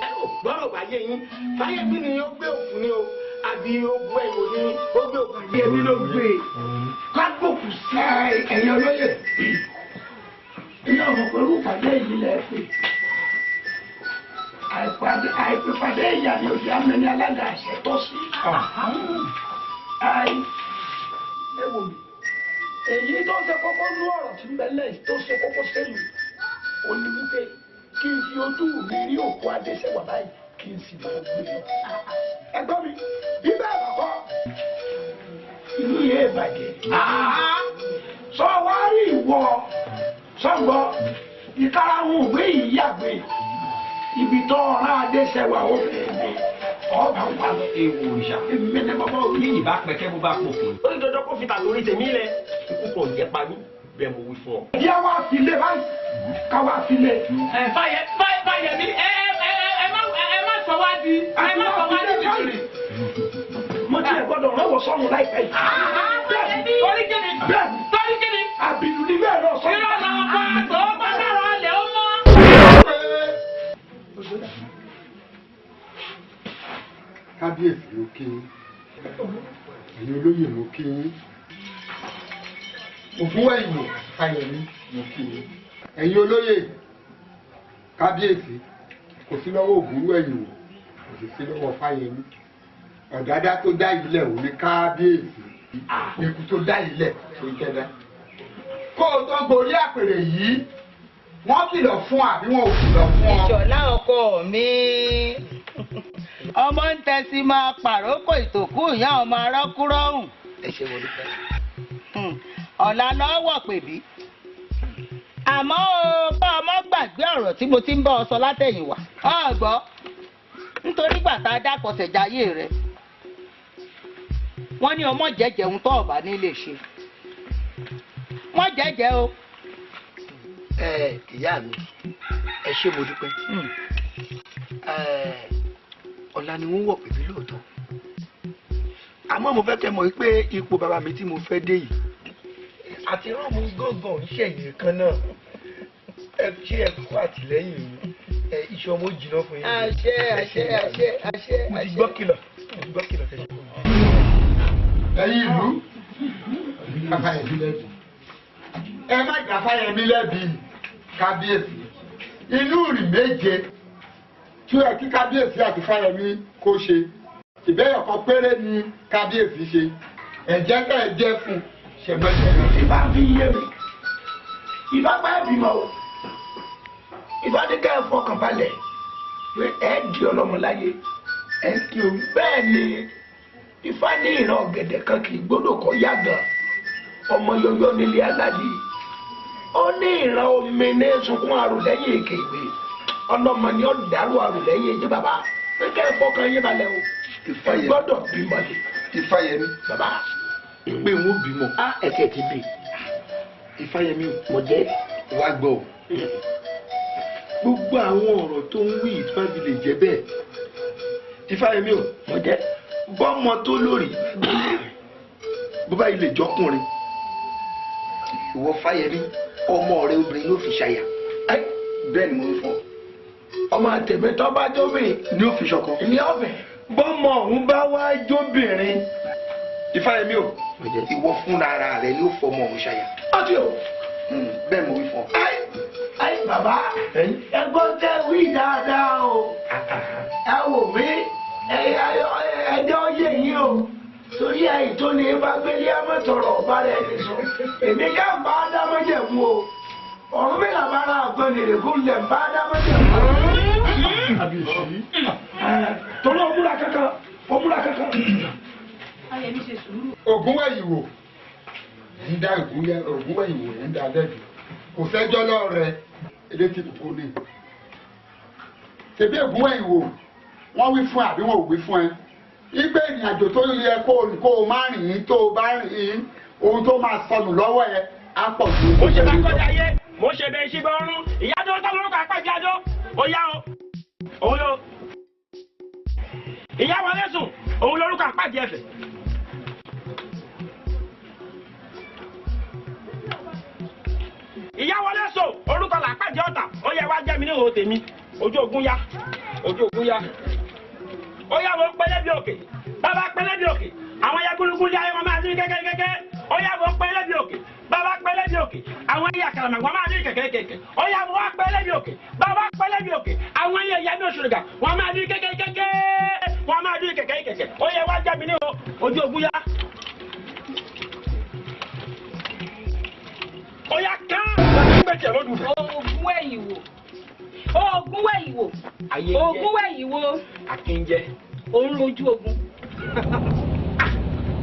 ẹ ò gbọ́dọ̀ bá yé yín Fáyẹmí ni ó gbé òkú ní o àbí Ògúnwẹ̀yìn ni ó gbé òkú. Fáyẹmí ló gbé kágbókù sí ẹ̀yìn olóyè. Ilé ọmọ pẹ̀lú ìpàdé yìí lẹ̀ pé àìpèpàdé ìyá ni òjò amẹ́ni alága àṣẹ tọ́ sí. Ẹ wò mí, èyí tó ṣe kókó nú ọ̀rọ̀ tí ń bẹ lẹ́yìn tó ṣe kókó sẹ́yìn ó ní wípé kí n fi ojú mi rí òkú Adéṣẹ́wà báyìí kí n sì máa gbé lọ. Ẹgbọ́n mi, bíbẹ́ àkọ́kọ́ ìlú yẹn bàjẹ́. Sọ wá rí ìwọ sọ́gbọ́ ìkarahun òwe ìyàgbé ibi tó ọ̀rá Adéṣẹ́wà ó fẹ́ mi ọba wà lọ. ewu òrìṣà èmi ni bàbá òní. yìnyín bá pẹkẹ bó bá pòfò. ó ní dandan kó fi tàlórí tèmi lẹ ikú kò jẹ pa mí bẹ́ẹ̀ mo wí fún ọ. ìyá wa fi lé báyìí ká wa fi lé. Fáyẹmí ẹ má sọ wá di bìtìrì. mo tiẹ̀ gbọ́dọ̀ rọ́wọ́ sọ́run láìpẹ́ yìí. torí kíni. àbìlú ni bẹ́ẹ̀ lọ sọ́run. irọ́ làwọn kan àgbọ̀ ó bá dára ọ̀lẹ̀ ó mọ́. kábíyèsí ló kí yín ẹ̀yin olóyè ló kí yín Ògúnwẹ̀yìn Fáyẹmí ló kí yín ẹ̀yin olóyè kábíyèsí kò sí lọ́wọ́ Ògúnwẹ̀yìn kò sì sí lọ́wọ́ Fáyẹmí ọ̀dádá tó dá ilẹ̀ ò ní kábíyèsí ikú tó dá ilẹ̀ tó jẹ́dá kó o tó gborí àpèrè yìí wọ́n kìlọ̀ fún àbí wọn ò kìlọ̀ fún ọ. ìṣọ̀lá ọkọ mi ọmọ ń tẹ̀sí máa pàrókò ìtòkú ìyá ọmọ arákúrọ́hùn. ẹ ṣe wọlé pẹ́. ọ̀la lọ́wọ́ pèbí. àmọ́ bá ọmọ gbàgbé ọ̀rọ̀ tí mo ti ń bá ọ sọ látẹ̀yìnwá. ọ̀gbọ́ nítorí gbàtà dákọ̀sẹ̀ jayé rẹ̀ wọ́n ní ọmọ jẹ́jẹ́ ohun tó ọ̀bà ní lè ṣe. wọ́n jẹ́jẹ́ o. ìyá mi ẹ ṣé mo dúpẹ́ ọ̀la ni wọ́n wọ̀ pẹ̀lú lóòótọ́ àmọ́ mo fẹ́ kẹ́ mọ̀ pé ipò bàbá mi tí mo fẹ́ dé yìí àti rọ́ọ̀mù gángan ìṣẹ̀yìn kan náà ẹ ṣe ẹ kó àtìlẹ́yìn iṣẹ́ ọmọ jìnnà fún yín. àṣẹ mo ti gbọ́ kìlọ̀ tẹ̀sí. ẹ̀yin ìlú Fáyẹmí lẹ́bi ẹ má gbà Fáyẹmí lẹ́bi kábíyèsí inú rì méje tí ó yẹ kí kábíyèsí àti Fáyẹmí kó ṣe ìbéèrè kan péré ni kábíyèsí ṣe ẹ̀jẹ̀ tẹ̀ ẹ jẹ́ fún ṣẹ̀gbẹ́sẹ̀. ìbá fi yé mi ìbá bá ẹ bímọ o ìbá ní ká ẹ fọkàn balẹ̀ pé ẹ di ọlọ́mọ láyé ẹ kí o bẹ́ẹ̀ ni Ifá ní ìran ọ̀gẹ̀dẹ̀ kan kì í gbọ́dọ̀ kọ́ yàgàn ọmọ yọyọ nílé aládì ó ní ìran omi ní sunkún àrùn lẹ́yìn èké ìwé ọlọ́mọ ni ó dàrú àrùn lẹ́yìn èjì bàbá pé ká ẹ fọkàn yín balẹ̀ o ẹ gbọ́dọ̀ bímọ lè. Ifáyẹmí bàbá pé n ó bímọ ẹ̀kẹ́ ti bì Ifáyẹmí mo jẹ́ wá gbọ́ gbogbo àwọn ọ̀rọ̀ tó ń wí ìfábí lè jẹ́ bẹ́ẹ̀ Ifáyẹmí ò mo jẹ́ bọ́mọ tó lórí bó bá ilé jọkùnrin ìwọ Fáyẹmí ọmọ rẹ obìnrin ló fi ṣàyà bẹ́ẹ̀ ni mo ń fọ ọmọ àtẹ̀mẹ́ tó bá jóbìnrin ní ó fi ṣọkọ ní ọ̀fẹ́ bọ́mọ òun bá wá jóbìnrin Ifáyẹmí o ìwọ fúnra ara rẹ ló fọmọ òun ṣàyà. ọtí o bẹ́ẹ̀ mo wí fún ọ. ayé bàbá ẹgbọ́n tẹ wí dáadáa o ẹ wò mí ẹjọ́ yé yín o torí ẹ̀yìn tó ní bá gbélé ẹmọ́tọ̀rọ̀ ọba rẹ̀ lè sọ èmi ká bá dámọ́jẹ̀mú o ọ̀run mi làbára àgbọn nìrègùn lẹ̀ bá dámọ́jẹ̀mú. torí ọmúra kankan. Ayẹ̀mí ṣe sùúrù. Ògúnwẹ̀yìn wò ń dá Ògúnwẹ̀yìn wò ń dá lẹ́bi kò sẹ́jọ́ lọ́rẹ̀ elétí kòkó ní. Ṣèbí Ògúnwẹ̀yìn wò wọ́n wí fún àbí wọn ò wí fún ẹ. Ìgbé ìrìnàjò tó yẹ kó o má rìn yín tó o bá rìn yín ohun tó máa sọnù lọ́wọ́ ẹ á pọ̀ jù. Mo ṣe bá kọjá yé mo ṣe bẹ ṣí bọ́ọ̀rún ìyájọ́ tó lórúkọ àpàjẹ́ àjọ ó yá o òun ló ìyá wọlé sùn òun lórúkọ àpàjẹ́ ẹ̀fẹ̀. ìyá wọlé so orúkọ làpàjẹ́ ọ̀tà ó yẹ wá jẹ́ mi ní ìhò tèmi ojú ogun yá ó yá mo pẹ́lẹ́ bí òkè bàbá pẹ́lẹ́ bí òkè àwọn ẹyẹ gúnlùgún lé ayé wọn máa dín kékeré ó yá mo pẹ́lẹ́ bí òkè bàbá pẹ́lẹ́ bí òkè àwọn ẹyẹ àkàràmà wọn máa dín kékeré ó yá mo wá pẹ́lẹ́ bí òkè bàbá pẹ́lẹ́ bí òkè àwọn ẹyẹ ìyá mi òṣùrùgà wọn máa dín kékeré wọn máa dín kékeré ó yẹ wá jẹ́ mi ní ìhò ojú ogun yá. ó yá ká Ògúnwẹ̀yìn wò Akíńjẹ òun lójú ogun.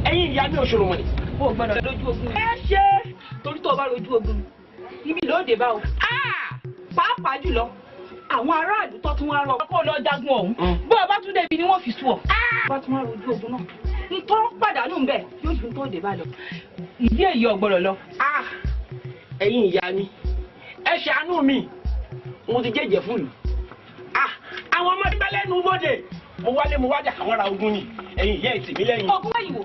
ẹ̀yin ìyá mi òṣòro wọn ni. o gbọ́dọ̀ lójú ogun. ẹ ṣe torí tó o bá lójú ogun ibi lóde bá o. pàápàá jùlọ àwọn aráàlú tó tún wá rọ kó lọ jagun ọ̀hún bó o bá tún débi ni wọ́n fi sú ọ. bá tún wá lójú ogun náà nítorí pàdánù ń bẹ yóò ju tó dé bá lọ. ìdí èyí ò gbọ́dọ̀ lọ. ẹ̀yin ìyá mi ẹ ṣàánú mi mo ti jẹ́jẹ́ fún ìlú. àwọn ọmọ tí bá lẹ́nu bóde mo wálé mo wájà àwọn ará ogun ni ẹ̀yin ìyá ìtì mi lẹ́yìn. Ògúnwẹ̀yìn wò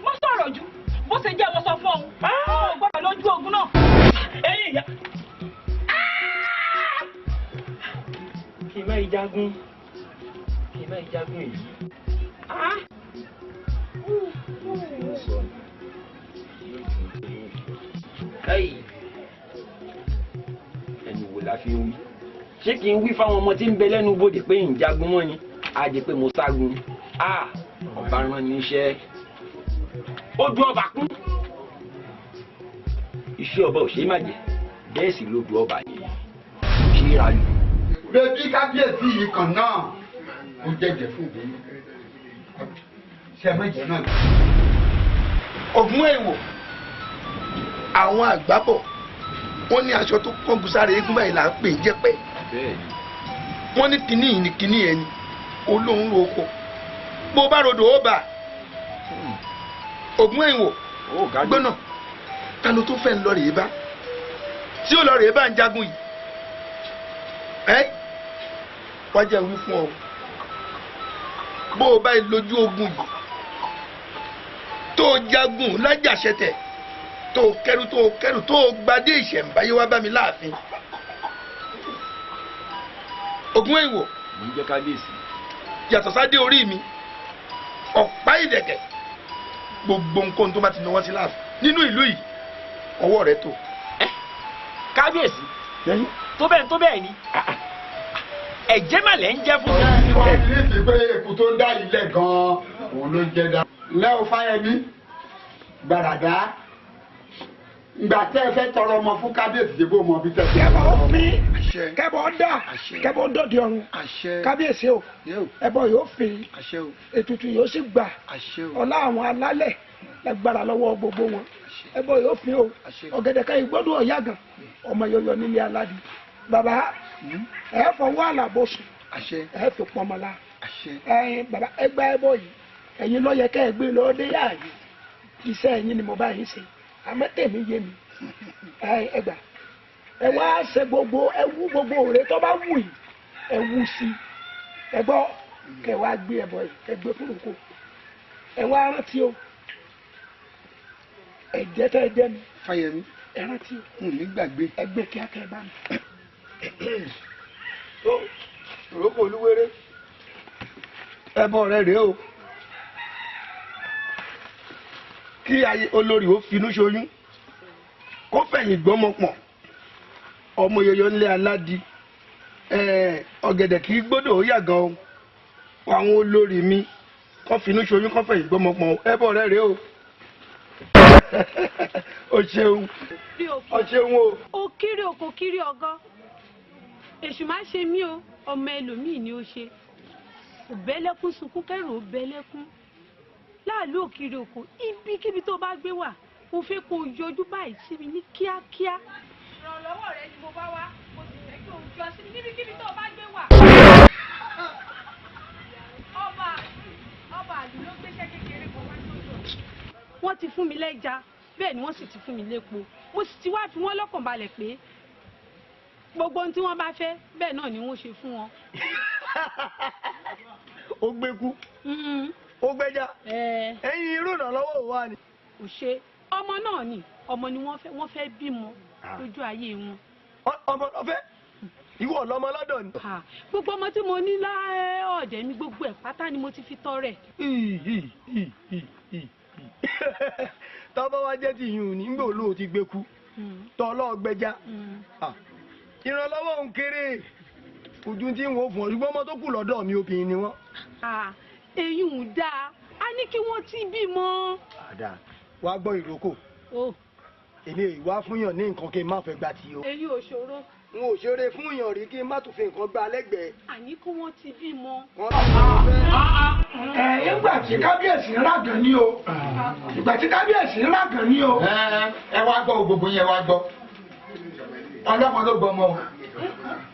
mo sọ̀rọ̀ jù bó ṣe jẹ́ mo sọ fún ọ̀hún. ó gbọ́dọ̀ lójú ogun náà. ẹ̀yin ìyá kì í má ìjagun yìí. ẹnu wo la fi ń wí ṣé kí n wí fáwọn ọmọ tí ń bẹ lẹ́nu bodè pé ń jagun mọ́ ni á di pé mo ságun ọba rán ní iṣẹ́ ojú ọba kún iṣẹ́ ọba ò ṣe é má jẹ bẹ́ẹ̀ sì lójú ọba yẹn kò ṣe é ra lù. bébí kábíyèsí yìí kan náà ó jẹ́jẹ́ fún mi ṣe méje náà. Ògúnwẹ̀yìn wò àwọn àgbábọ̀ wọ́n ní aṣọ tó kọ́gun sáré eégún báyìí là ń pè é jẹ́pẹ́. wọ́n ní kinní yìí ní kinní yẹn ni olóhùn ro oko bó bá rodò ó bà. Ògúnwẹ̀yìn wò gbọ́nà ta ló tó fẹ́ ń lọ rèé bá tí ó lọ rèé bá ń jagun yìí. wọ́n jẹ́ wí fún ọ bó o bá lójú ogun yìí tó jagun lájàṣẹtẹ̀ tó kẹrù tó gbadé ìṣẹ̀ǹbáyé wá bá mi láàfin. Ògúnwẹ̀yìn wò ń jẹ́ kábíyèsí. yàtọ̀ sáde orí mi ọ̀pá ìdẹ̀kẹ̀ gbogbo nǹkan tó bá ti náwó sí láàfin nínú ìlú yìí ọwọ́ rẹ̀ tó. kábíyèsí tó bẹ́ẹ̀ ni ẹ̀jẹ̀ mà lẹ́ ń jẹ́ fún mi. wọ́n ti ní sí pé èkó tó dá ilẹ̀ gan-an òun ló jẹ́ dá. lẹ́wọ̀ Fáyẹmí gbàràdá ìgbà tẹ́ ẹ fẹ́ tọrọ ọmọ fún kábíyèsí ṣe bó mọ bí tẹ́ fẹ́. kẹ́bọ̀ fi kẹ́bọ̀ dà kẹ́bọ̀ dọ̀dì ọ̀run kábíyèsí o ẹbọ yóò fi ètùtù yóò sì gbà ọlá àwọn alálẹ̀ lágbára lọ́wọ́ gbogbo wọn ẹbọ yóò fi o ọ̀gẹ̀dẹ̀ ká ìgbọ́dọ̀ ọ̀yàgàn ọmọ yọyọ nílé aládìí bàbá ẹ fọwọ́ àlàbòsùn ẹ fi pọnmọlá bàbá ẹgbà ẹbọ yìí ẹ̀yin ló yẹ kẹ́ ẹ gbé lọ́ọ́ dé yáàyè iṣẹ́ ẹ̀yin ni mo bá yín ṣe amẹ́tẹ̀mí yé mi ẹgbà ẹ wá ṣe gbogbo ẹwú gbogbo òrè tó bá wù yìí ẹ wú sí ẹ gbọ́ kẹ wá gbé ẹbọ yìí kẹ gbé fúrúkú ẹ wá rántí o ẹ̀jẹ̀ tẹ́ ẹ jẹ́ mi Fáyẹmí ẹ rántí o n ní gbàgbé ẹgbẹ́ kíákẹ́ bá mi. tó òrókò olúwéré ẹbọ rẹ rèé o kí olórí ó finú ṣoyún kó fẹ̀yìn gbọ́mọ pọ̀n ọmọ yọyọ ńlẹ̀ aládìí ọ̀gẹ̀dẹ̀ kì í gbọ́dọ̀ ó yàgàn o àwọn olórí mi kọ́ finú ṣoyún kọ́ fẹ̀yìn gbọ́mọ pọ̀n ẹbọ rẹ rèé o o ṣeun o ṣeun o. o kiri oko kiri ọgọ èṣù má ṣe mí o ọmọ ẹlòmíì ni ó ṣe òbẹ́lẹ́kún sunkún kẹrù òbẹ́lẹ́kún láàlú òkiri oko ibikíbi tó bá gbé wà mo fẹ́ kó o yọjú báyìí sí mi ní kíákíá. ìrànlọ́wọ́ rẹ ni mo bá wá mo sì fẹ́ kí o yọ sí mi níbikíbi tó bá gbé wà. ọba àlù ló gbéṣẹ́ kékeré kan wá sódò. wọ́n ti fún mi lẹ́ja bẹ́ẹ̀ ni wọ́n sì ti fún mi lépo mo sì ti wá fi wọ́n lọ́kàn balẹ̀ pé gbogbo ohun tí wọ́n bá fẹ́ bẹ́ẹ̀ náà ni wọ́n ṣe fún wọn. ó gbẹ́kú ó gbẹ́já ẹ̀yin irú ìrànlọ́wọ́ wa ni. kò ṣe ọmọ náà ni ọmọ ni wọ́n fẹ́ bímọ lójú ayé wọn. ọmọ lọ fẹ́ ìwọ lọmọ lọ́dọ̀ ni. gbogbo ọmọ tí mo ní ọ̀dẹ̀ mi gbogbo ẹ̀ pátá ni mo ti fi tọrẹ. tọ́bọ̀ wá jẹ́ ti yùn nígbà olóò ti gbẹ́kú tọ́lọ́ gbẹ́já ìrànlọ́wọ́ òun kéré ojú tí ń wo fún ọ ṣùgbọ́n ọmọ tó kù lọ́dọ̀ mi obìnrin ni wọ́n. èyí ń dáa a ní kí wọ́n ti bímọ. wá gbọ́ ìrókò èmi ìwá fúnyàn ní nǹkan kí n má fẹ́ gbà tí o. èyí ò ṣòro. n ò ṣeré fúnyàn rí kí n má tún fi nǹkan gbà lẹ́gbẹ̀ẹ́. àní kí wọ́n ti bímọ. ìgbà tí kábíyèsí ń ràgàn ní o ìgbà tí kábíyèsí ń ràgàn ní o. ẹ wá gbọ́ gbogbo yẹn wá gbọ́ ọlọ́mọ ló gbọ́ ọmọ o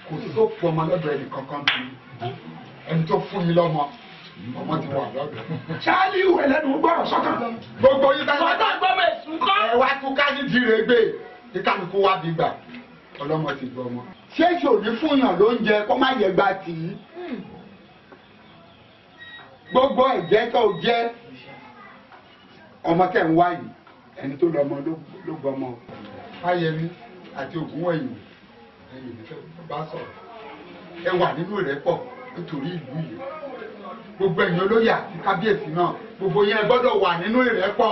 kò sí tó fún ọmọ lọ́dọ̀ ẹnì kankan bí ẹni tó fún yín lọ́mọ ọmọ ti wà lọ́dọ̀. sáálì ìwé lẹ́nu gbọ́dọ̀ sọ́kàn. gbogbo yín bá sọ́kàn gbọ́mọ èsùn kọ́. ẹ wá tún ká ní tirẹ̀ gbé kí kálukú wá bí gbà ọlọ́mọ ti gbọ́ ọmọ. ṣé ìṣòrí fún yàn lóúnjẹ kó má yẹ gba tì í. gbogbo ẹ̀jẹ̀ tó jẹ́ ọmọ tẹ̀ ń wá yìí ẹni tó lọ́mọ ló gbọ́ ọmọ Fáyẹmí àti Ògúnwẹ̀yìn ẹ̀yìn ní bá sọ̀rọ̀ ẹ wà nínú rẹ̀ pọ̀ nítorí ìlú yìí gbogbo ẹ̀yin olóyè àti kábíyèsí náà gbogbo yẹn gbọ́dọ̀ wà nínú ìrẹ́pọ̀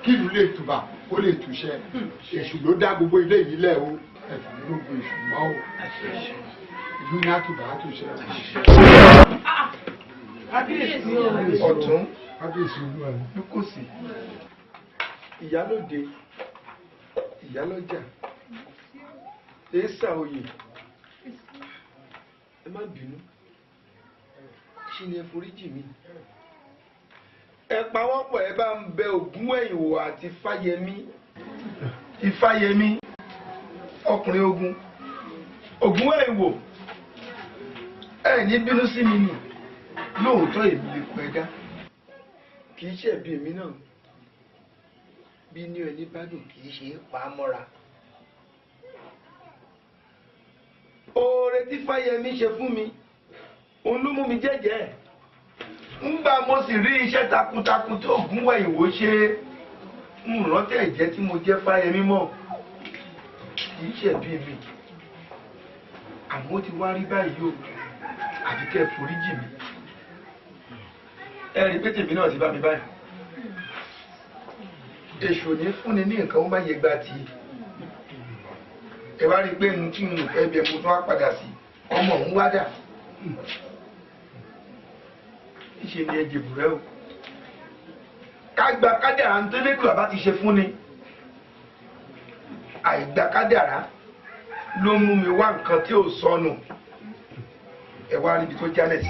kí ìlú lè tùbà kó lè túṣẹ́ èṣù ló dá gbogbo ilé yìí lẹ̀ o ẹ̀sìn ní gbogbo èṣù mọ́ o ìlú ní àtùbà àtúnṣe. kábíyèsí ọ̀tún kábíyèsí olúwa ló kò sí ìyálóde ìyálọ́jà èésà oyè ẹ má bínú ṣì ní ẹ foríjì mi ẹ pawọ́pọ̀ ẹ bá ń bẹ Ògúnwẹ̀yìn wò àti Fáyẹmí ọkùnrin ogun Ògúnwẹ̀yìn wò ẹ ní bínú sí mi nì lóòótọ́ èmi lè pẹ́ dá kì í ṣẹ̀bi èmi náà bí ní ẹni bá dùn kì í ṣe é pa á mọ́ra. oore tí Fáyẹmí ṣe fún mi òun ló mú mi jẹ́jẹ́ ńgbà mo sì rí iṣẹ́ takuntakun tó Ògúnwẹ̀yìn wò ṣe ń rántí ẹ̀jẹ̀ tí mo jẹ́ Fáyẹmí mọ́ kì í ṣẹ̀bi mi àmọ́ ó ti wá rí báyìí o àbí kẹ́ ẹ foríjì mi ẹ rí pé tèmi náà ti bá mi báyìí èṣù ní fúnni ní nǹkan ó má yẹ gba tì í ẹ wá rí i pé tí n fẹ́ bẹ mo tún wá padà sí ọmọ òun wá dà níṣẹ́ ni ẹ jèbù rẹ o ká gba kádàrá ń tẹ́lẹ̀ kúrò bá ti ṣe fún ni àìgbà kádàrá ló mú mi wá nǹkan tí ò sọnù ẹ wá rí ibi tó jálẹ̀ sí.